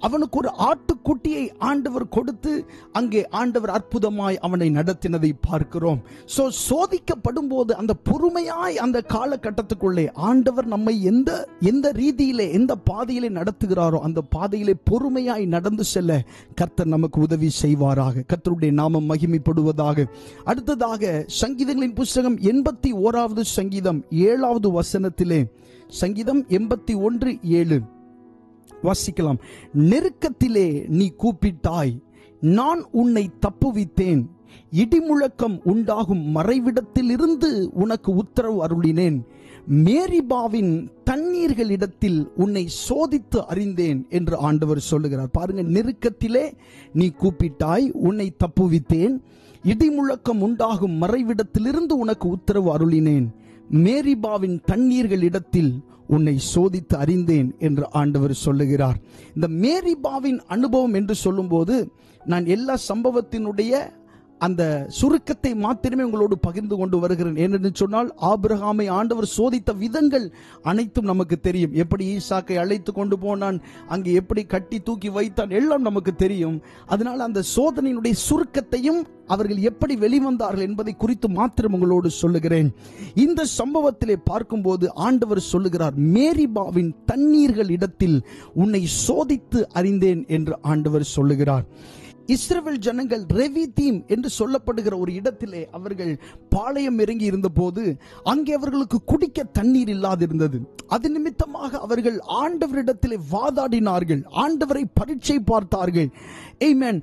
அவனுக்கு ஒரு ஆட்டுக்குட்டியை ஆண்டவர் கொடுத்து அங்கே ஆண்டவர் அற்புதமாய் அவனை நடத்தினதை பார்க்கிறோம். சோ சோதிக்கப்படும் போது அந்த பொறுமையாய் அந்த காலகட்டத்துக்குள்ளே ஆண்டவர் நம்மை எந்த ரீதியிலே, எந்த பாதையிலே நடத்துகிறாரோ அந்த பாதையிலே பொறுமையாய் நடந்து செல்ல கர்த்தர் நமக்கு உதவி செய்வாராக. கர்த்தருடைய நாமம் மகிமைப்படுவதாக. அடுத்ததாக சங்கீதங்களின் புஸ்தகம் 81வது சங்கீதம் 7வது வசனத்திலே, சங்கீதம் 81:7 வாசிக்கலாம். நெருக்கத்திலே நீ கூப்பிட்டாய், நான் உன்னை தப்புவித்தேன். இடிமுழக்கம் உண்டாகும் மறைவிடத்தில் இருந்து உனக்கு உத்தரவு அருளினேன். மேரிபாவின் தண்ணீர்களிடத்தில் உன்னை சோதித்து அறிந்தேன் என்று ஆண்டவர் சொல்லுகிறார். பாருங்க, நெருக்கத்திலே நீ கூப்பிட்டாய், உன்னை தப்புவித்தேன். இடிமுழக்கம் உண்டாகும் மறைவிடத்திலிருந்து உனக்கு உத்தரவு அருளினேன். மேரிபாவின் தண்ணீர்களிடத்தில் உன்னை சோதித்து அறிந்தேன் என்று ஆண்டவர் சொல்லுகிறார். இந்த மேரிபாவின் அனுபவம் என்று சொல்லும்போது நான் எல்லா சம்பவத்தினுடைய அந்த சுருக்கத்தை மாத்திரமே உங்களோடு பகிர்ந்து கொண்டு வருகிறேன். ஏனென்று சொன்னால் ஆபிரகாமை ஆண்டவர் சோதித்த விதங்கள் அனைத்தும் நமக்கு தெரியும். எப்படி ஈசாக்கை அழைத்து கொண்டு போனான், அங்கே எப்படி கட்டி தூக்கி வைத்தான், எல்லாம் நமக்கு தெரியும். அதனால அந்த சோதனையினுடைய சுருக்கத்தையும் அவர்கள் எப்படி வெளிவந்தார்கள் என்பதை குறித்து மாத்திரம் உங்களோடு சொல்லுகிறேன். இந்த சம்பவத்திலே பார்க்கும்போது ஆண்டவர் சொல்லுகிறார், மேரிபாவின் தண்ணீர்கள் இடத்தில் உன்னை சோதித்து அறிந்தேன் என்று ஆண்டவர் சொல்லுகிறார். இஸ்ரவேல் ஜனங்கள் ரெவிதீம் என்று சொல்லப்படுகிற ஒரு இடத்திலே அவர்கள் பாளையம் இறங்கி இருந்த போது அங்கே அவர்களுக்கு குடிக்க தண்ணீர் இல்லாதிருந்தது. அது நிமித்தமாக அவர்கள் ஆண்டவரிடத்திலே வாதாடினார்கள், ஆண்டவரை பரீட்சை பார்த்தார்கள். ஆமென்.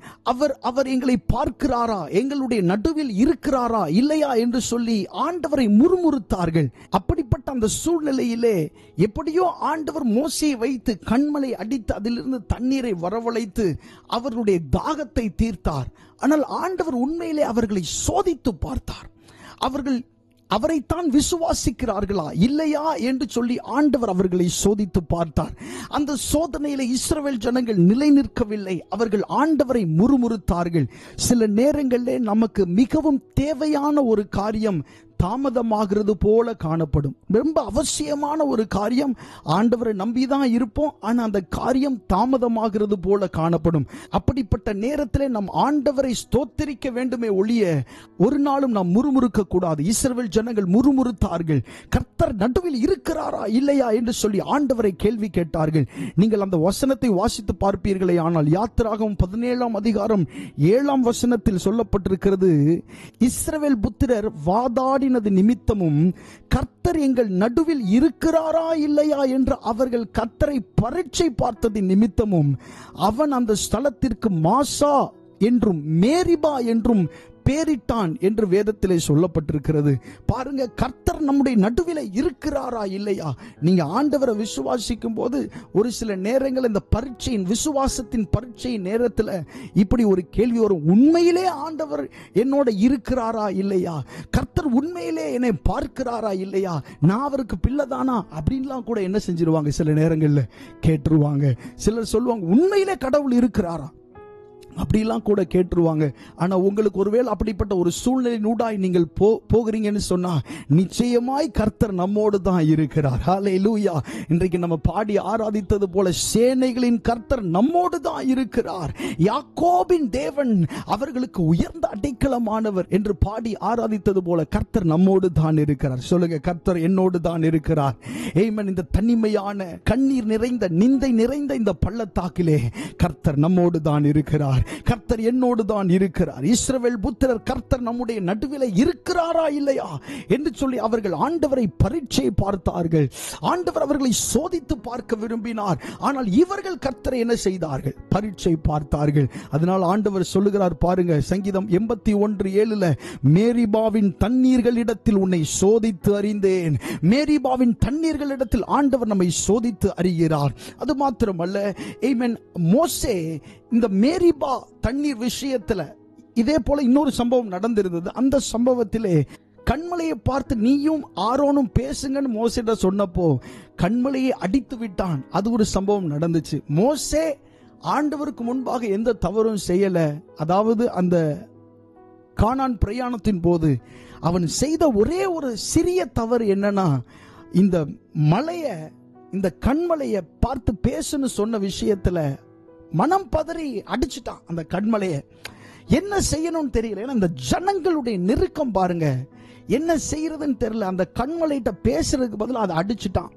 அவர் எங்களை பார்க்கிறாரா, எங்களுடைய நடுவில் இருக்கிறாரா இல்லையா என்று சொல்லி ஆண்டவரை முறுமுறுத்தார்கள். அப்படிப்பட்ட அந்த சூழ்நிலையிலே எப்படியோ ஆண்டவர் மோசேயை வைத்து கண்மலை அடித்து அதிலிருந்து தண்ணீரை வரவழைத்து அவர்களுடைய தாகத்தை தீர்த்தார். ஆனால் ஆண்டவர் உண்மையிலே அவர்களை சோதித்து பார்த்தார். அவர்கள் அவரைத்தான் விசுவாசிக்கிறார்களா இல்லையா என்று சொல்லி ஆண்டவர் அவர்களை சோதித்து பார்த்தார். அந்த சோதனையில இஸ்ரவேல் ஜனங்கள் நிலை நிற்கவில்லை. அவர்கள் ஆண்டவரை முறுமுறுத்தார்கள். சில நேரங்களிலே நமக்கு மிகவும் தேவையான ஒரு காரியம் தாமதமாகிறது போல காணப்படும். ரொம்ப அவசியமான ஒரு காரியம், ஆண்டவரை நம்பிதான் இருப்போம், ஆனா அந்த காரியம் தாமதமாகிறது போல காணப்படும். அப்படிப்பட்ட நேரத்திலே நம் ஆண்டவரை ஸ்தோத்திரிக்க வேண்டுமே ஒழிய ஒரு நாளும் நாம் முறுமுறுக்க கூடாது. இஸ்ரவேல் ஜனங்கள் முறுமுறுத்தார்கள். கர்த்தர் நடுவில் இருக்கிறாரா இல்லையா என்று சொல்லி ஆண்டவரை கேள்வி கேட்டார்கள். நீங்கள் அந்த வசனத்தை வாசித்து பார்ப்பீர்களே ஆனால் யாத்திராகமம் 17ஆம் அதிகாரம் 7ஆம் வசனத்தில் சொல்லப்பட்டிருக்கிறது, இஸ்ரவேல் புத்திரர் வாதாடினது நிமித்தமும் கர்த்தர் எங்கள் நடுவில் இருக்கிறாரா இல்லையா என்று அவர்கள் கர்த்தரை பரீட்சை பார்த்தது நிமித்தமும் அவன் அந்த ஸ்தலத்திற்கு மாசா என்றும் மேரிபா என்றும் பேரிட்டான் என்று வேதத்திலே சொல்லப்பட்டிருக்கிறது. பாருங்க, கர்த்தர் நம்முடைய நடுவில் இருக்கிறாரா இல்லையா. நீங்க ஆண்டவரை விசுவாசிக்கும் போது ஒரு சில நேரங்கள் இந்த பரீட்சையின், விசுவாசத்தின் பரீட்சையின் நேரத்தில் இப்படி ஒரு கேள்வி வரும், உண்மையிலே ஆண்டவர் என்னோட இருக்கிறாரா இல்லையா, கர்த்தர் உண்மையிலே என்னை பார்க்கிறாரா இல்லையா, நான் அவருக்கு பிள்ளைதானா அப்படின்லாம் கூட என்ன செஞ்சிருவாங்க, சில நேரங்களில் கேட்டுருவாங்க. சிலர் சொல்லுவாங்க, உண்மையிலே கடவுள் இருக்கிறாரா, அப்படிலாம் கூட கேட்டுருவாங்க. ஆனா உங்களுக்கு ஒருவேளை அப்படிப்பட்ட ஒரு சூழ்நிலையினூடாய் நீங்கள் போகிறீங்கன்னு சொன்னா நிச்சயமாய் கர்த்தர் நம்மோடு தான் இருக்கிறார். ஹல்லேலூயா. இன்றைக்கு நம்ம பாடி ஆராதித்தது போல சேனைகளின் கர்த்தர் நம்மோடு தான் இருக்கிறார். யாக்கோபின் தேவன் அவர்களுக்கு உயர்ந்த அடைக்கலமானவர் என்று பாடி ஆராதித்தது போல கர்த்தர் நம்மோடு தான் இருக்கிறார். சொல்லுங்க, கர்த்தர் என்னோடு தான் இருக்கிறார். ஆமென். இந்த தனிமையான கண்ணீர் நிறைந்த நிந்தை நிறைந்த இந்த பள்ளத்தாக்கிலே கர்த்தர் நம்மோடு தான் இருக்கிறார். கர்த்தர் என்னோடு தான் இருக்கிறார். இஸ்ரவேல் புத்திரர் கர்த்தர் நம்முடைய நடுவிலே இருக்கிறாரா இல்லையா என்று சொல்லி அவர்கள் ஆண்டவரை பரீட்சை பார்த்தார்கள். ஆண்டவர் அவர்களை சோதித்து பார்க்க விரும்பினார். ஆனால் இவர்கள் கர்த்தரை என்ன செய்தார்கள்? பரீட்சை பார்த்தார்கள். அதனால் ஆண்டவர் சொல்லுகிறார் பாருங்க, சங்கீதம் 81:7 மேரிபாவின் தண்ணீர்களிடத்தில் உன்னை சோதித்து அறிந்தேன். மேரிபாவின் தண்ணீர்களிடத்தில் ஆண்டவர் நம்மை சோதித்து அறிகிறார். அது மாத்திரமல்ல, ஆமென், மோசே இந்த மேரிபா தண்ணீர் விஷயத்துல இதே போல இன்னொரு சம்பவம் நடந்திருந்தது. அந்த சம்பவத்திலே கண்மலையை பார்த்து நீயும் ஆரோனும் பேசுங்கன்னு மோசேட்ட சொன்னப்போ கண்மலையை அடித்து விட்டான். அது ஒரு சம்பவம் நடந்துச்சு. மோசே ஆண்டவருக்கு முன்பாக எந்த தவறும் செய்யல. அதாவது அந்த கானான் பிரயாணத்தின் போது அவன் செய்த ஒரே ஒரு சிறிய தவறு என்னன்னா, இந்த மலைய, இந்த கண்மலையை பார்த்து பேசுன்னு சொன்ன விஷயத்துல மனம் பதறி அடிச்சுட்டான் அந்த கண்மலையை. என்ன செய்யணும்னு தெரியல. ஏன்னா இந்த ஜனங்களுடைய நெருக்கம் பாருங்க, என்ன செய்யறதுன்னு தெரியல. அந்த கண்மலையிட்ட பேசுறதுக்கு பதிலாக அதை அடிச்சுட்டான்.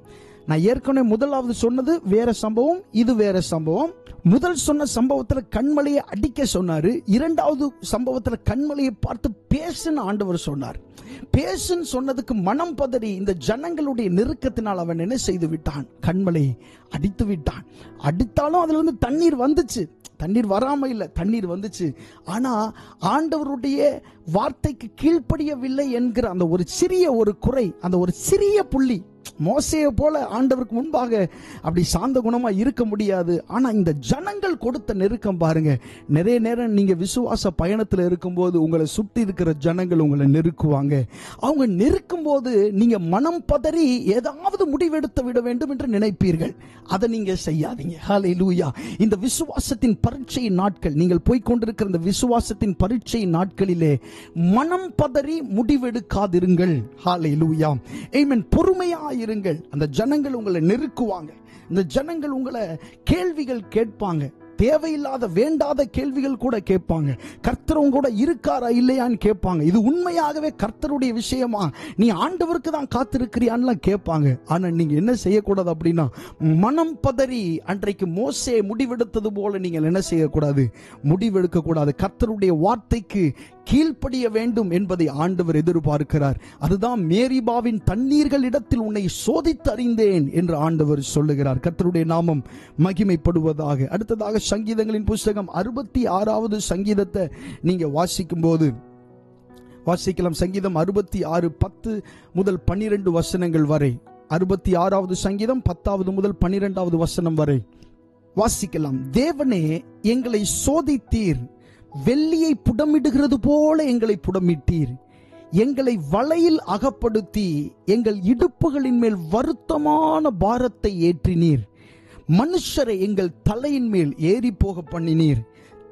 நான் ஏற்கனவே முதலாவது சொன்னது வேற சம்பவம், இது வேற சம்பவம். முதல் சொன்ன சம்பவத்துல கண்மலையை அடிக்க சொன்னாரு. இரண்டாவது சம்பவத்துல கண்மலையை பார்த்து பேசுன்னு ஆண்டவர் சொன்னார். பேசுன்னு சொன்னதுக்கு மனம் பதறி இந்த ஜனங்களுடைய நெருக்கத்தினால் அவன் என்ன செய்து விட்டான்? கண்மலையை அடித்து விட்டான். அடித்தாலும் அதுல இருந்து தண்ணீர் வந்துச்சு. தண்ணீர் வராம இல்லை, தண்ணீர் வந்துச்சு. ஆனா ஆண்டவருடைய வார்த்தைக்கு கீழ்ப்படியவில்லை என்கிற அந்த ஒரு சிறிய ஒரு குறை, அந்த ஒரு சிறிய புள்ளி. மோசேயை போல ஆண்டவருக்கு முன்பாக அப்படி சாந்த குணமா இருக்க முடியாது. ஆனா இந்த ஜனங்கள் கொடுத்த நெருக்கம் பாருங்க. நிறைய நேரம் நீங்க விசுவாச பயணத்தில் இருக்கும்போது உங்களை சுற்றி இருக்கிற ஜனங்கள் உங்களை நெருக்குவாங்க. அவங்க நெருக்கும் போது நீங்க மனம் பதறி ஏதாவது முடிவெடுத்து விட வேண்டும் என்று நினைப்பீர்கள். அதை நீங்க செய்யாதீங்க. ஹல்லேலூயா. இந்த விசுவாசத்தின் பரீட்சை நாட்கள், நீங்கள் போய்கொண்டிருக்கிற இந்த விசுவாசத்தின் பரீட்சை நாட்களிலே மனம் பதறி முடிவெடுக்காதிருங்கள். ஹல்லேலூயா. ஆமென். பொறுமையா இருங்கள். அந்த ஜனங்கள் உங்களை நெருக்குவாங்க. இந்த ஜனங்கள் உங்களை கேள்விகள் கேட்பாங்க. தேவையில்லாத வேண்டாத கேள்விகள் கூட கேட்பாங்க. கர்த்தர் உங்க கூட இருக்காரா இல்லையான்னு கேட்பாங்க. இது உண்மையாகவே கர்த்தருடைய விஷயமா, நீ ஆண்டவருக்கு தான் காத்திருக்கிறியான்னு கேட்பாங்க. ஆனா நீங்க என்ன செய்யக்கூடாது அப்படின்னா, மனம் பதறி அன்றைக்கு மோசே முடிவெடுத்தது போல நீங்கள் என்ன செய்யக்கூடாது? முடிவெடுக்க கூடாது. கர்த்தருடைய வார்த்தைக்கு கீழ்ப்படிய வேண்டும் என்பதை ஆண்டவர் எதிர்பார்க்கிறார். அதுதான் மேரிபாவின் தண்ணீர்களிடத்தில் உன்னை சோதித்து அறிந்தேன் என்று ஆண்டவர் சொல்லுகிறார். கர்த்தருடைய நாமம் மகிமைப்படுவதாக. அடுத்ததாக சங்கீதங்களின் புஸ்தகம் 66வது சங்கீதத்தை நீங்க வாசிக்கும் போது வாசிக்கலாம். சங்கீதம் 66 10 முதல் 12 வசனங்கள் வரை. 66வது சங்கீதம் 10வது முதல் 12வது வசனம் வரை வாசிக்கலாம். தேவனே, எங்களை சோதித்தீர், வெள்ளியை புடமிடுகிறது போல எங்களை புடமிட்டீர். எங்களை வலையில் அகப்படுத்தி எங்கள் இடுப்புகளின் மேல் வருத்தமான பாரத்தை ஏற்றினீர். மனுஷரை எங்கள் தலையின் மேல் ஏறி போக பண்ணினீர்.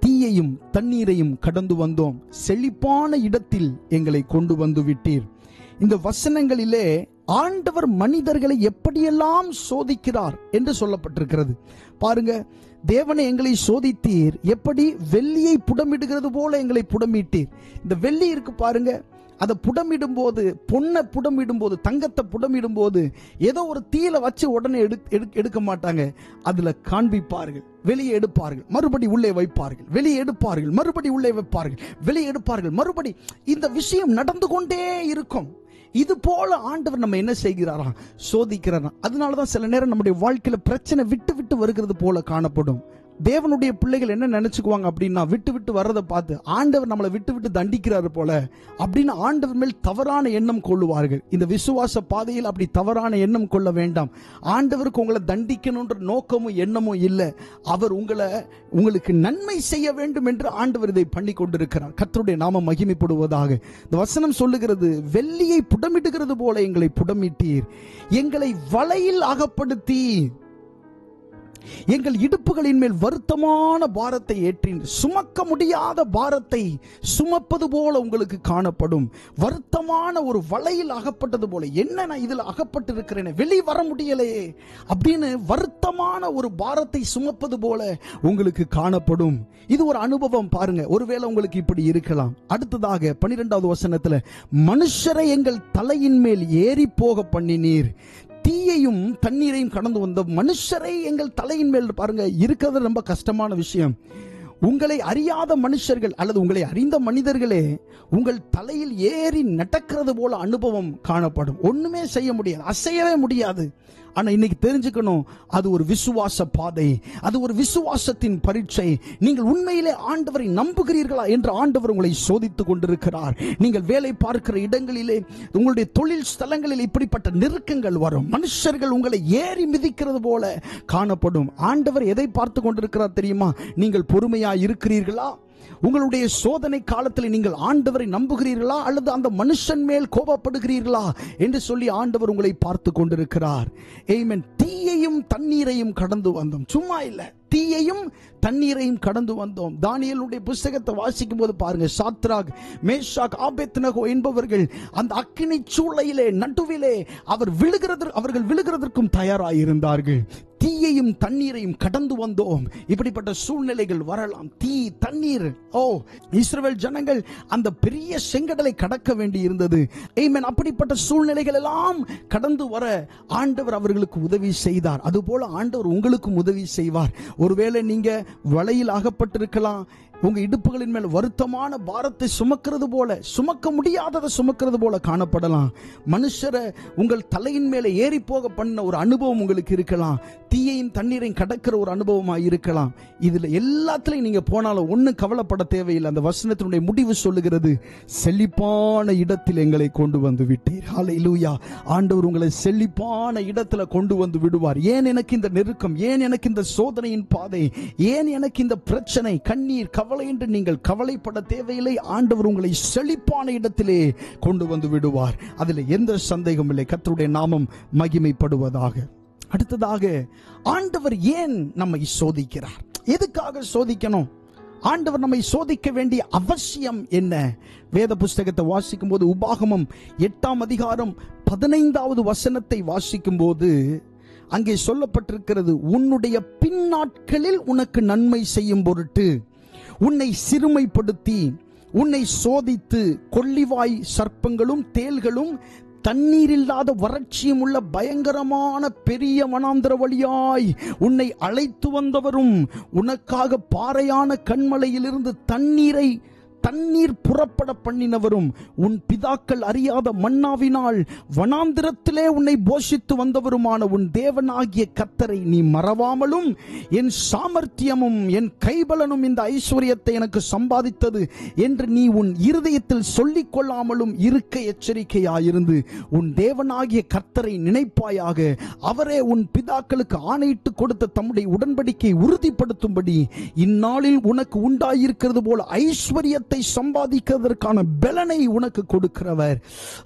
தீயையும் தண்ணீரையும் கடந்து வந்தோம், செழிப்பான இடத்தில் எங்களை கொண்டு வந்து விட்டீர். இந்த வசனங்களிலே ஆண்டவர் மனிதர்களை எப்படியெல்லாம் சோதிக்கிறார் என்று சொல்லப்பட்டிருக்கிறது. பாருங்க, தேவனை எங்களை சோதித்தீர், எப்படி வெள்ளியை புடமிடுகிறது போல எங்களை புடமிட்டீர். இந்த வெள்ளி இருக்கு பாருங்க, அதை புடமிடும் போது, பொண்ணை புடமிடும் போது, தங்கத்தை புடமிடும் போது ஏதோ ஒரு தீயில வச்சு உடனே எடுக்க மாட்டாங்க. அதுல காண்பிப்பார்கள், வெளியே எடுப்பார்கள், மறுபடி உள்ளே வைப்பார்கள், வெளியே எடுப்பார்கள், மறுபடி உள்ளே வைப்பார்கள், வெளியே எடுப்பார்கள், மறுபடி. இந்த விஷயம் நடந்து கொண்டே இருக்கும். இது போல ஆண்டவர் நம்ம என்ன செய்கிறாரா? சோதிக்கிறாரா. அதனாலதான் சில நேரம் நம்முடைய வாழ்க்கையில பிரச்சனை விட்டு விட்டு வருகிறது போல காணப்படும். தேவனுடைய பிள்ளைகள் என்ன நினைச்சுக்குவாங்க அப்படின்னா, விட்டு விட்டு வர்றதை பார்த்து ஆண்டவர் நம்மளை விட்டு விட்டு தண்டிக்கிறாரு போல அப்படின்னு ஆண்டவர் மேல் தவறான எண்ணம் கொள்ளுவார்கள். இந்த விசுவாச பாதையில் அப்படி தவறான எண்ணம் கொள்ள வேண்டாம். ஆண்டவருக்கு உங்களை தண்டிக்கணும்ன்ற நோக்கமும் எண்ணமும் இல்லை. அவர் உங்களுக்கு நன்மை செய்ய வேண்டும் என்று ஆண்டவர் இதை பண்ணி கொண்டிருக்கிறார். கர்த்தருடைய நாமம் மகிமைப்படுவதாக. இந்த வசனம் சொல்லுகிறது, வெள்ளியை புடமிடுகிறது போல எங்களை புடமிட்டீர், எங்களை வலையில் அகப்படுத்தி. எங்கள் இடுப்புகளின் மேல் வருத்தமான பாரத்தை ஏற்றினீர். சுமக்க முடியாத பாரத்தை சுமப்பது போல உங்களுக்கு காணப்படும். வருத்தமான ஒரு வலையில் அகப்பட்டது போல, என்ன நான் இதில் அகப்பட்டு இருக்கிறேன், வெளி வர முடியலையே அப்படின்னு வருத்தமான ஒரு பாரத்தை சுமப்பது போல உங்களுக்கு காணப்படும். இது ஒரு அனுபவம் பாருங்க. ஒருவேளை உங்களுக்கு இப்படி இருக்கலாம். அடுத்ததாக 12வது வசனத்துல, மனுஷரை எங்கள் தலையின் மேல் ஏறி போக பண்ணினீர். தீயையும் தண்ணீரையும் கடந்து வந்த மனுஷரை எங்கள் தலையின் மேல், பாருங்க, இருக்கிறது ரொம்ப கஷ்டமான விஷயம். உங்களை அறியாத மனுஷர்கள் அல்லது உங்களை அறிந்த மனிதர்களே உங்கள் தலையில் ஏறி நடக்கிறது போல அனுபவம் காணப்படும். ஒண்ணுமே செய்ய முடியாது, அசையவே முடியாது. ஆனா இன்னைக்கு தெரிஞ்சுக்கணும், அது ஒரு விசுவாச பாதை, அது ஒரு விசுவாசத்தின் பரீட்சை. நீங்கள் உண்மையிலே ஆண்டவரை நம்புகிறீர்களா என்று ஆண்டவர் உங்களை சோதித்துக் கொண்டிருக்கிறார். நீங்கள் வேலை பார்க்கிற இடங்களிலே, உங்களுடைய தொழில் ஸ்தலங்களில் இப்படிப்பட்ட நெருக்கங்கள் வரும். மனுஷர்கள் உங்களை ஏறி மிதிக்கிறது போல காணப்படும். ஆண்டவர் எதை பார்த்து கொண்டிருக்கிறார் தெரியுமா? நீங்கள் பொறுமையா இருக்கிறீர்களா? உங்களுடைய சோதனை காலத்தில் நீங்கள் ஆண்டவரை நம்புகிறீர்களா அல்லது அந்த மனுஷன் மேல் கோபப்படுகிறீர்களா என்று சொல்லி ஆண்டவர் உங்களை பார்த்து கொண்டிருக்கிறார். ஆமென். தீயையும் தண்ணீரையும் கடந்து வந்தோம். சும்மா இல்ல, தீயையும் தண்ணீரையும் கடந்து வந்தோம். தானியேலுடைய புத்தகத்தை வாசிக்கும் போது பாருங்க, சாத்ராக், மேஷாக், ஆபேத்நேகோ என்பவர்கள் அந்த அக்கினி சூளையிலே நடுவிலே அவர்கள் விழுகிறதற்கும் தயாராயிருந்தார்கள். தீயையும் தண்ணீரையும் கடந்து வந்தோம். இப்படிப்பட்ட சூழ்நிலைகள் வரலாம். தீ, தண்ணீர். இஸ்ரவேல் ஜனங்கள் அந்த பெரிய செங்கடலை கடக்க வேண்டி இருந்தது. ஆமென். அப்படிப்பட்ட சூழ்நிலைகள் எல்லாம் கடந்து வர ஆண்டவர் அவர்களுக்கு உதவி செய்தார். அதுபோல ஆண்டவர் உங்களுக்கும் உதவி செய்வார். ஒருவேளை நீங்க வலையில் அகப்பட்டிருக்கலாம். உங்க இடுப்புகளின் மேல் வருத்தமான பாரத்தை சுமக்கிறது போல, சுமக்க முடியாததை சுமக்கிறது போல காணப்படலாம். மனுஷரை உங்கள் தலையின் மேலே ஏறி போக பண்ண ஒரு அனுபவம் உங்களுக்கு இருக்கலாம். தீயையும் தண்ணீரையும் கடக்கிற ஒரு அனுபவமா இருக்கலாம். இதுல எல்லாத்திலையும் நீங்க போனாலும் ஒன்னும் கவலைப்பட தேவையில்லை. அந்த வசனத்தினுடைய முடிவு சொல்லுகிறது, செழிப்பான இடத்தில் எங்களை கொண்டு வந்து விட்டீர். ஹல்லேலூயா. ஆண்டவர் உங்களை செழிப்பான இடத்துல கொண்டு வந்து விடுவார். ஏன் எனக்கு இந்த நெருக்கம், ஏன் எனக்கு இந்த சோதனையின் பாதை, ஏன் எனக்கு இந்த பிரச்சனை, கண்ணீர், கவலை என்று நீங்கள் கவலைப்பட தேவையில்லை. ஆண்டவர் உங்களை செழிப்பான இடத்திலே கொண்டு வந்து விடுவார். அதில் எந்த சந்தேகம் இல்லை. கர்த்தருடைய நாமம் மகிமைப்படுவதாக. அடுத்ததாக, ஆண்டவர் ஏன் நம்மை சோதிக்கிறார்? எதுக்காக சோதிக்கணும்? ஆண்டவர் நம்மை சோதிக்க வேண்டிய அவசியம் என்ன? வேத புஸ்தகத்தை வாசிக்கும் போது, உபாகமம் 8ஆம் அதிகாரம் 15வது வசனத்தை வாசிக்கும் போது அங்கே சொல்லப்பட்டிருக்கிறது, உன்னுடைய பின்னாட்களில் உனக்கு நன்மை செய்யும் பொருட்டு உன்னை சிறுமைப்படுத்தி உன்னை சோதித்து கொள்ளிவாய் சர்ப்பங்களும் தேள்களும் தண்ணீரில்லாத வறட்சியும் உள்ள பயங்கரமான பெரிய வனாந்தர வழியாய் உன்னை அழைத்து வந்தவரும் உனக்காக பாறையான கண்மலையிலிருந்து தண்ணீர் புறப்பட பண்ணினவரும் உன் பிதாக்கள் அறியாத மன்னாவினால் வனாந்திரத்திலே உன்னை போஷித்து வந்தவருமான உன் தேவனாகிய கர்த்தரை நீ மறவாமலும், என் சாமர்த்தியமும் என் கைபலனும் இந்த ஐஸ்வர்யத்தை எனக்கு சம்பாதித்தது என்று நீ உன் இருதயத்தில் சொல்லிக் கொள்ளாமலும் இருக்க எச்சரிக்கையாயிருந்து உன் தேவனாகிய கர்த்தரை நினைப்பாயாக. அவரே உன் பிதாக்களுக்கு ஆணையிட்டு கொடுத்த தம்முடைய உடன்படிக்கை உறுதிப்படுத்தும்படி இந்நாளில் உனக்கு உண்டாயிருக்கிறது போல ஐஸ்வர்யத்தை சம்பாதிக்கிறதற்கான பலனை உனக்கு கொடுக்கிறவர்.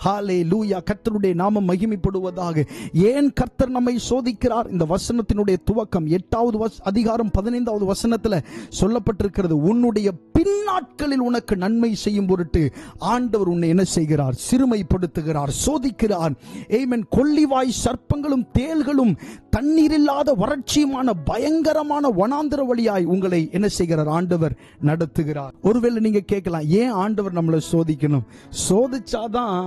ஹல்லேலூயா. கர்த்தருடைய நாமம் மகிமைப்படுவதாக. ஏன் கர்த்தர் நம்மை சோதிக்கிறார்? இந்த வசனத்தினுடைய துவக்கம் 8வது அதிகாரம் 15வது வசனத்தில் சொல்லப்பட்டிருக்கிறது, உன்னுடைய பின்னாட்களில் உனக்கு நன்மை செய்யும் பொருட்டு ஆண்டவர் உன்னை என்ன செய்கிறார்? சிறுமைப்படுத்துகிறார், சோதிக்கிறார். ஆமென். கொள்ளிவாய் சர்ப்பங்களும் தேள்களும் தண்ணீரில்லாத வறட்சியுமான பயங்கரமான வனாந்தர வழியாய் உங்களை என்ன செய்கிறார்? ஆண்டவர் நடத்துகிறார். ஒருவேளை நீங்க கேட்கலாம், ஏன் ஆண்டவர் நம்மளை சோதிக்கணும்? சோதிச்சாதான்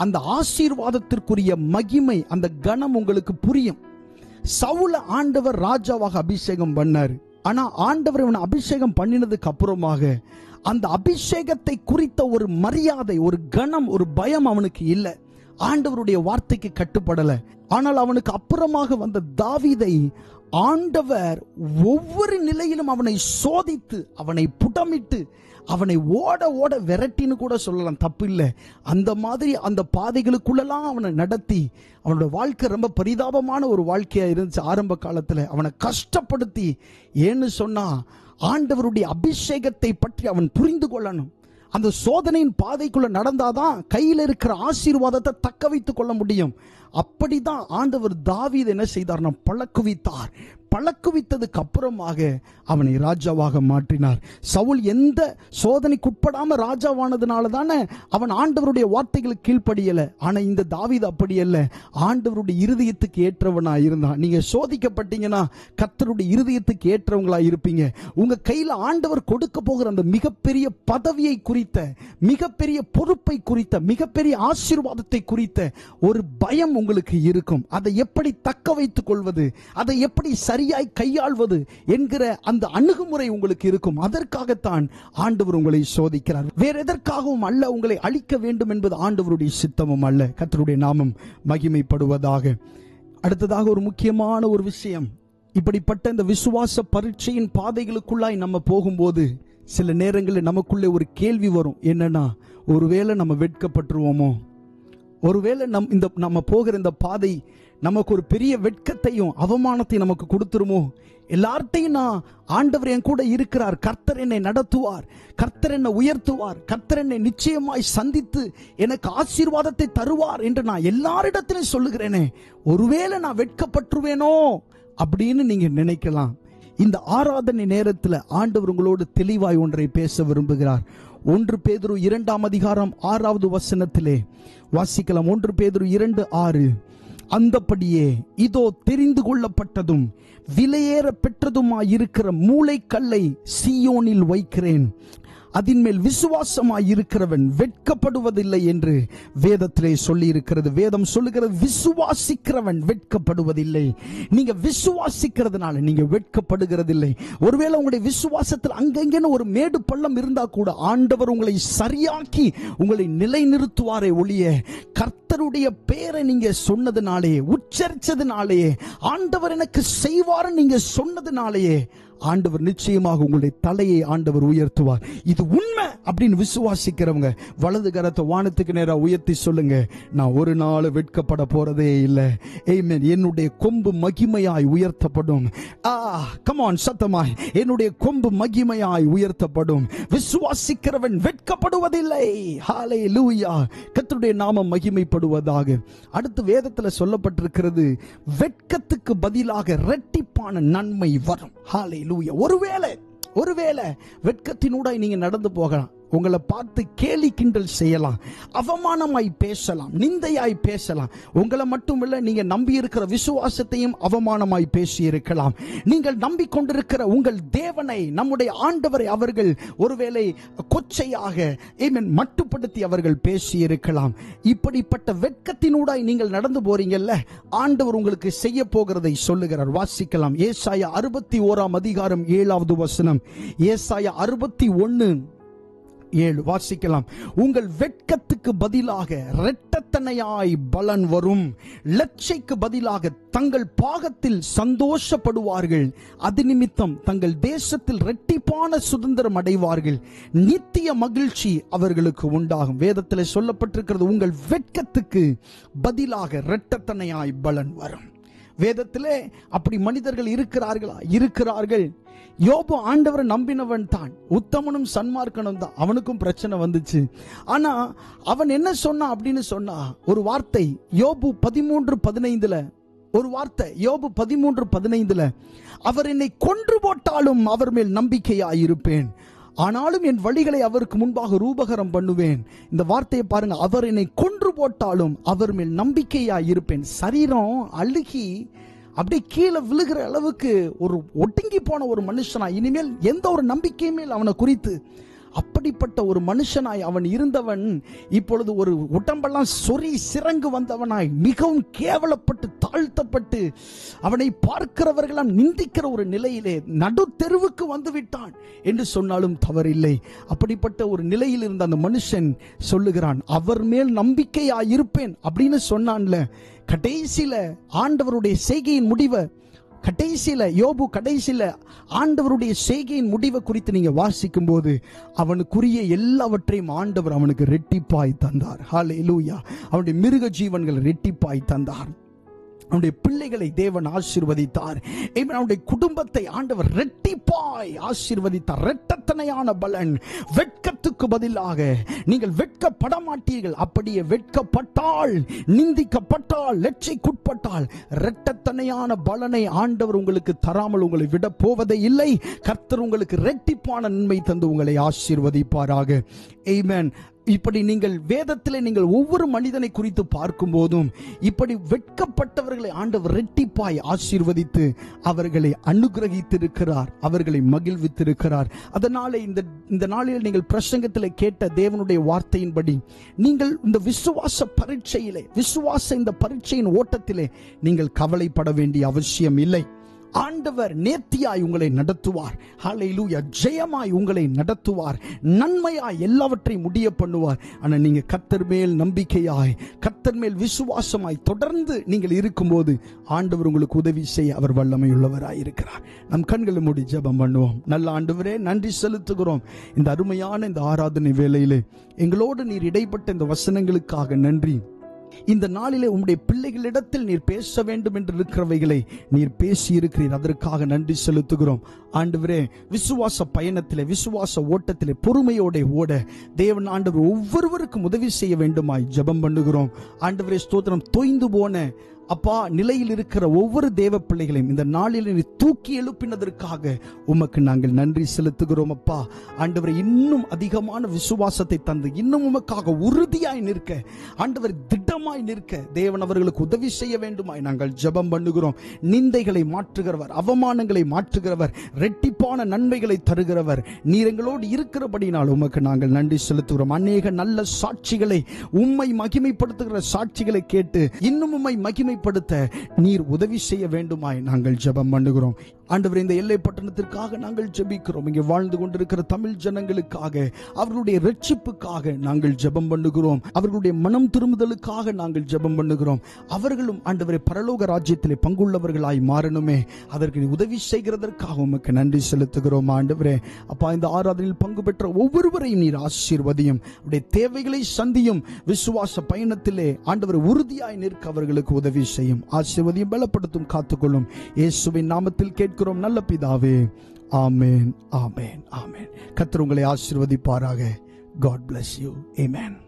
அந்த ஆசீர்வாதத்திற்குரிய மகிமை, அந்த கணம் உங்களுக்கு புரியும். சவுல ஆண்டவர் ராஜாவாக அபிஷேகம் பண்ணார். ஆனா ஆண்டவர் இவனை அபிஷேகம் பண்ணினதுக்கு அப்புறமாக அந்த அபிஷேகத்தை குறித்த ஒரு மரியாதை, ஒரு கணம், ஒரு பயம் அவனுக்கு இல்லை. ஆண்டவருடைய வார்த்தைக்கு கட்டுப்படல. ஆனால் அவனுக்கு அப்புறமாக வந்த தாவீதை ஆண்டவர் ஒவ்வொரு நிலையிலும் அவனை சோதித்து, அவனை புடமிட்டு, அவனை ஓட ஓட விரட்டின்னு கூட சொல்லலாம், தப்பு இல்லை. அந்த மாதிரி அந்த பாதைகளுக்குள்ளெல்லாம் அவனை நடத்தி, அவனோட வாழ்க்கை ரொம்ப பரிதாபமான ஒரு வாழ்க்கையா இருந்துச்சு. ஆரம்ப காலத்தில் அவனை கஷ்டப்படுத்தி, ஏன்னு சொன்னா ஆண்டவருடைய அபிஷேகத்தை பற்றி அவன் புரிந்து கொள்ளணும். அந்த சோதனையின் பாதைக்குள்ள நடந்தாதான் கையில் இருக்கிற ஆசீர்வாதத்தை தக்க வைத்துக் கொள்ள முடியும். அப்படிதான் ஆண்டவர் தாவீதை என்ன செய்தார்? பழக்குவித்தார். பழக்குவித்ததுக்கு அப்புறமாக அவனை ராஜாவாக மாற்றினார். சவுல் எந்த சோதனைக்குட்படாம ராஜாவானதுனால தானே அவன் ஆண்டவருடைய வார்த்தைகளுக்கு கீழ்ப்படியல. ஆனா இந்த தாவீது அப்படி அல்ல, ஆண்டவருடைய இருதயத்துக்கு ஏற்றவனா இருந்தான். நீங்க சோதிக்கப்பட்டீங்கன்னா கர்த்தருடைய இருதயத்துக்கு ஏற்றவங்களா இருப்பீங்க. உங்க கையில ஆண்டவர் கொடுக்க போகிற அந்த மிகப்பெரிய பதவியை குறித்த, மிகப்பெரிய பொறுப்பை குறித்த, மிகப்பெரிய ஆசீர்வாதத்தை குறித்த ஒரு பயம் உங்களுக்கு இருக்கும். அதை எப்படி தக்க வைத்துக் கொள்வது, அதை எப்படி சரியாய் கையாள்வது என்கிற அந்த அணுகுமுறை உங்களுக்கு இருக்கும். அதற்காகத்தான் ஆண்டவர் உங்களை சோதிக்கிறார். வேற எதற்காகவும் அல்ல, உங்களை அழிக்க வேண்டும் என்பது ஆண்டவருடைய சித்தமும் அல்ல. கர்த்தருடைய நாமம் மகிமைப்படுவதாக. அடுத்ததாக ஒரு முக்கியமான ஒரு விஷயம், இப்படிப்பட்ட இந்த விசுவாச பரீட்சையின் பாதைகளுக்குள்ளாய் நம்ம போகும்போது சில நேரங்களில் நமக்குள்ளே ஒரு கேள்வி வரும். என்னன்னா, ஒருவேளை நம்ம வெட்கப்பட்டுருவோமோ, ஒருவேளை நம்ம போகிற இந்த பாதை நமக்கு ஒரு பெரிய வெட்கத்தையும் அவமானத்தையும் நமக்கு கொடுத்துருமோ. எல்லார்ட்டையும் நான் ஆண்டவர் என் கூட இருக்கிறார், கர்த்தர் என்னை நடத்துவார், கர்த்தர் என்னை உயர்த்துவார், கர்த்தர் என்னை நிச்சயமாய் சந்தித்து எனக்கு ஆசீர்வாதத்தை தருவார் என்று நான் எல்லாரிடத்திலும் சொல்லுகிறேனே, ஒருவேளை நான் வெட்கப்பட்டுருவேனோ அப்படின்னு நீங்க நினைக்கலாம். இந்த ஆராதனை நேரத்தில் ஆண்டவர் உங்களோடு தெளிவாய் ஒன்றை பேச விரும்புகிறார். 1 பேதுரு 2 வசனத்திலே வாசிக்கலாம். 1 பேதுரு 2:6, அந்தபடியே இதோ தெரிந்து கொள்ளப்பட்டதும் விலையேற பெற்றதுமாயிருக்கிற மூளைக்கல்லை சீயோனில் வைக்கிறேன், அதின் மேல் விசுவாசமாய் இருக்கிறவன் வெட்கப்படுவதில்லை என்று வேதத்திலே சொல்லி இருக்கிறது. வேதம் சொல்லுகிறது, விசுவாசிக்கிறவன் வெட்கப்படுவதில்லை. நீங்க விசுவாசிக்கிறதுனால நீங்க வெட்கப்படுகிறதில்லை. ஒருவேளை உங்களுடைய விசுவாசத்தில் அங்கங்கன்னு ஒரு மேடு பள்ளம் இருந்தா கூட ஆண்டவர் உங்களை சரியாக்கி உங்களை நிலைநிறுத்துவாரே ஒழிய, கர்த்தருடைய பெயரை நீங்க சொன்னதுனாலேயே, உச்சரிச்சதுனாலேயே, ஆண்டவர் எனக்கு செய்வார் நீங்க சொன்னதுனாலேயே ஆண்டவர் நிச்சயமாக உங்களுடைய தலையை ஆண்டவர் உயர்த்துவார். இது உண்மை அப்படின்னு விசுவாசிக்கிறவங்க வலது கரத்தை வானத்துக்கு நேரா உயர்த்தி சொல்லுங்க, நான் ஒரு நாள் வெட்கப்பட போறதே இல்லை. ஆமென். என்னுடைய கொம்பு மகிமையாய் உயர்த்தப்படும். கம் ஆன், சத்தமாய், என்னுடைய கொம்பு மகிமையாய் உயர்த்தப்படும். விசுவாசிக்கிறவன் வெட்கப்படுவதில்லை. ஹல்லேலூயா. கர்த்தருடைய நாமம் மகிமைப்படுவதாக. அடுத்து வேதத்தில் சொல்லப்பட்டிருக்கிறது, வெட்கத்துக்கு பதிலாக இரட்டிப்பான நன்மை வரும். ஹல்லேலூயா. ஒருவேளை வெட்கத்தினூடாய் நீங்க நடந்து போகலாம். உங்களை பார்த்து கேலி கிண்டல் செய்யலாம், அவமானமாய் பேசலாம், நிந்தையாய் பேசலாம். உங்களை மட்டுமில்ல, நீங்க நம்பி இருக்கிற விசுவாசத்தையும் அவமானமாய் பேசி இருக்கலாம். நீங்கள் நம்பிக்கொண்டிருக்கிற உங்கள் தேவனை, நம்முடைய ஆண்டவரை அவர்கள் ஒருவேளை கொச்சையாக மட்டுப்படுத்தி அவர்கள் பேசி இருக்கலாம். இப்படிப்பட்ட வெட்கத்தினூடாய் நீங்கள் நடந்து போறீங்கல்ல, ஆண்டவர் உங்களுக்கு செய்ய போகிறதை சொல்லுகிறார். வாசிக்கலாம். ஏசாயா 61 வசனம். ஏசாயா 61:7 வாசிக்கலாம். உங்கள் வெட்கத்துக்கு பதிலாக இரட்டத்தனையாய் பலன் வரும், லட்சைக்கு பதிலாக தங்கள் பாகத்தில் சந்தோஷப்படுவார்கள், அது நிமித்தம் தங்கள் தேசத்தில் இரட்டிப்பான சுதந்திரம் அடைவார்கள், நித்திய மகிழ்ச்சி அவர்களுக்கு உண்டாகும். வேதத்தில் சொல்லப்பட்டிருக்கிறது, உங்கள் வெட்கத்துக்கு பதிலாக இரட்டத்தனையாய் பலன் வரும். வேதத்திலே அப்படி மனிதர்கள் இருக்கிறார்களா? இருக்கிறார்கள். யோபு ஆண்டவரை நம்பினவன் தான், உத்தமனும் சன்மார்க்கனும் தான். அவனுக்கும் பிரச்சனை வந்துச்சு. ஆனா அவன் என்ன சொன்னான் அப்படின்னு சொன்னா, ஒரு வார்த்தை யோபு 13:15 ஒரு வார்த்தை, யோபு 13:15, அவர் என்னை கொன்று போட்டாலும் அவர் மேல் நம்பிக்கையாயிருப்பேன், ஆனாலும் என் வழிகளை அவருக்கு முன்பாக ரூபகரம் பண்ணுவேன். இந்த வார்த்தையை பாருங்க, அவர் என்னை கொன்று போட்டாலும் அவர் மேல் நம்பிக்கையாயிருப்பேன். சரீரம் அழுகி அப்படியே கீழே விழுகிற அளவுக்கு ஒரு ஒடுங்கி போன ஒரு மனுஷனா, இனிமேல் எந்த ஒரு நம்பிக்கையுமே அவனை குறித்து, அப்படிப்பட்ட ஒரு மனுஷனாய் அவன் இருந்தவன் இப்பொழுது ஒரு உடம்பெல்லாம் சொறி சிறங்கு வந்தவனாய் மிகவும் கேவலப்பட்டு தாழ்த்தப்பட்டு அவனை பார்க்கிறவர்களாம் நிந்திக்கிற ஒரு நிலையிலே நடு தெருவுக்கு வந்து விட்டான் என்று சொன்னாலும் தவறில்லை. அப்படிப்பட்ட ஒரு நிலையில் இருந்த அந்த மனுஷன் சொல்லுகிறான், அவர் மேல் நம்பிக்கையாயிருப்பேன் அப்படின்னு சொன்னான்ல. கடைசியில ஆண்டவருடைய செய்கையின் முடிவை, கடைசியில யோபு கடைசியில ஆண்டவருடைய செய்கையின் முடிவை குறித்து நீங்க வாசிக்கும் போது அவனுக்குரிய எல்லாவற்றையும் ஆண்டவர் அவனுக்கு ரெட்டிப்பாய் தந்தார். ஹல்லேலூயா. அவனுடைய மிருக ஜீவன்கள் ரெட்டிப்பாய் தந்தார். அவனுடைய பிள்ளைகளை தேவன் ஆசீர்வதித்தார். அவனுடைய குடும்பத்தை ஆண்டவர் இரட்டிப்பாய் ஆசீர்வதித்தார். இரட்டத்தனையான பலன். வெட்கத்துக்கு பதிலாக நீங்கள் வெட்கப்பட மாட்டீர்கள். அப்படியே வெட்கப்பட்டால், நிந்திக்கப்பட்டால், லட்சிக்குட்பட்டால் இரட்டத்தனையான பலனை ஆண்டவர் உங்களுக்கு தராமல் உங்களை விட போவதே இல்லை. கர்த்தர் உங்களுக்கு இரட்டிப்பான நன்மை தந்து உங்களை ஆசீர்வதிப்பாராக. ஆமென். இப்படி நீங்கள் வேதத்திலே நீங்கள் ஒவ்வொரு மனிதனை குறித்து பார்க்கும் போதும் இப்படி வெட்கப்பட்டவர்களை ஆண்டவர் இரட்டிப்பாய் ஆசீர்வதித்து அவர்களை அனுகிரகித்திருக்கிறார், அவர்களை மகிழ்வித்திருக்கிறார். அதனாலே இந்த நாளில் நீங்கள் பிரசங்கத்திலே கேட்ட தேவனுடைய வார்த்தையின்படி நீங்கள் இந்த விசுவாச பரீட்சையிலே, இந்த பரீட்சையின் ஓட்டத்திலே நீங்கள் கவலைப்பட வேண்டிய அவசியம் இல்லை. ஆண்டவர் நேர்த்தியாய் உங்களை நடத்துவார். ஹல்லேலூயா. ஜெயமாய் உங்களை நடத்துவார். நன்மையாய் எல்லாவற்றையும் முடிய பண்ணுவார். ஆனால் நீங்க கர்த்தர் மேல் நம்பிக்கையாய், கர்த்தர் மேல் விசுவாசமாய் தொடர்ந்து நீங்கள் இருக்கும்போது ஆண்டவர் உங்களுக்கு உதவி செய்ய அவர் வல்லமை உள்ளவராய் இருக்கிறார். நம் கண்களை மூடி ஜெபம் பண்ணுவோம். நல்ல ஆண்டவரே, நன்றி செலுத்துகிறோம். இந்த அருமையான இந்த ஆராதனை வேளையிலே எங்களோடு நீர் இடைப்பட்ட இந்த வசனங்களுக்காக நன்றி. இந்த நாளிலே உம்முடைய பிள்ளைகளிடத்தில் நீர் பேச வேண்டும் என்று இருக்கிறவைகளை நீர் பேசி இருக்கிறீர். அதற்காக நன்றி செலுத்துகிறோம். ஆண்டவரே, விசுவாச பயணத்திலே, விசுவாச ஓட்டத்திலே பொறுமையோட ஓட தேவன் ஆண்டவர் ஒவ்வொருவருக்கும் உதவி செய்ய வேண்டுமாய் ஜெபம் பண்ணுகிறோம். ஆண்டவரே ஸ்தோத்திரம். தொய்ந்து போன அப்பா நிலையில் இருக்கிற ஒவ்வொரு தேவ பிள்ளைகளையும் இந்த நாளில் நீ தூக்கி எழுப்பினதற்காக உமக்கு நாங்கள் நன்றி செலுத்துகிறோம். அப்பா ஆண்டவரை இன்னும் அதிகமான விசுவாசத்தை தந்து இன்னும் உமக்காக உறுதியாய் நிற்க, ஆண்டவர் திடமாய் நிற்க தேவன் அவர்களுக்கு உதவி செய்ய வேண்டுமாய் நாங்கள் ஜெபம் பண்ணுகிறோம். நிந்தைகளை மாற்றுகிறவர், அவமானங்களை மாற்றுகிறவர், இரட்டிப்பான நன்மைகளை தருகிறவர் நீர் எங்களோடு இருக்கிறபடினால் உமக்கு நாங்கள் நன்றி செலுத்துகிறோம். அநேக நல்ல சாட்சிகளை, உம்மை மகிமைப்படுத்துகிற சாட்சிகளை கேட்டு இன்னும் உம்மை மகிமை நீர் உதவி செய்ய வேண்டுமாய் நாங்கள் ஜெபம் பண்ணுகிறோம். ஆண்டவர், இந்த எல்லை பட்டணத்திற்காக நாங்கள் ஜெபிக்கிறோம். இங்கே வாழ்ந்து கொண்டிருக்கிற தமிழ் ஜனங்களுக்காக, அவர்களுடைய ரட்சிப்புக்காக நாங்கள் ஜெபம் பண்ணுகிறோம். அவர்களுடைய மனம் திரும்புதலுக்காக நாங்கள் ஜெபம் பண்ணுகிறோம். அவர்களும் ஆண்டவரே பரலோக ராஜ்யத்திலே பங்குள்ளவர்களாய் மாறணுமே, அதற்கு நீ உதவி செய்கிறதற்காக உமக்கு நன்றி செலுத்துகிறோம். ஆண்டவரே அப்பா, இந்த ஆராதனையில் பங்கு பெற்ற ஒவ்வொருவரையும் நீர் ஆசீர்வதியும், அவருடைய தேவைகளை சந்தியும். விசுவாச பயணத்திலே ஆண்டவர் உறுதியாய் நிற்க அவர்களுக்கு உதவி செய்யும். ஆசீர்வதியும், பலப்படுத்தும், காத்துக்கொள்ளும். இயேசுவின் நாமத்தில் கேட்கிறோம் நல்ல பிதாவே. ஆமென், ஆமென், ஆமென். கர்த்தர் உங்களை ஆசீர்வதிப்பாராக. God bless you. Amen.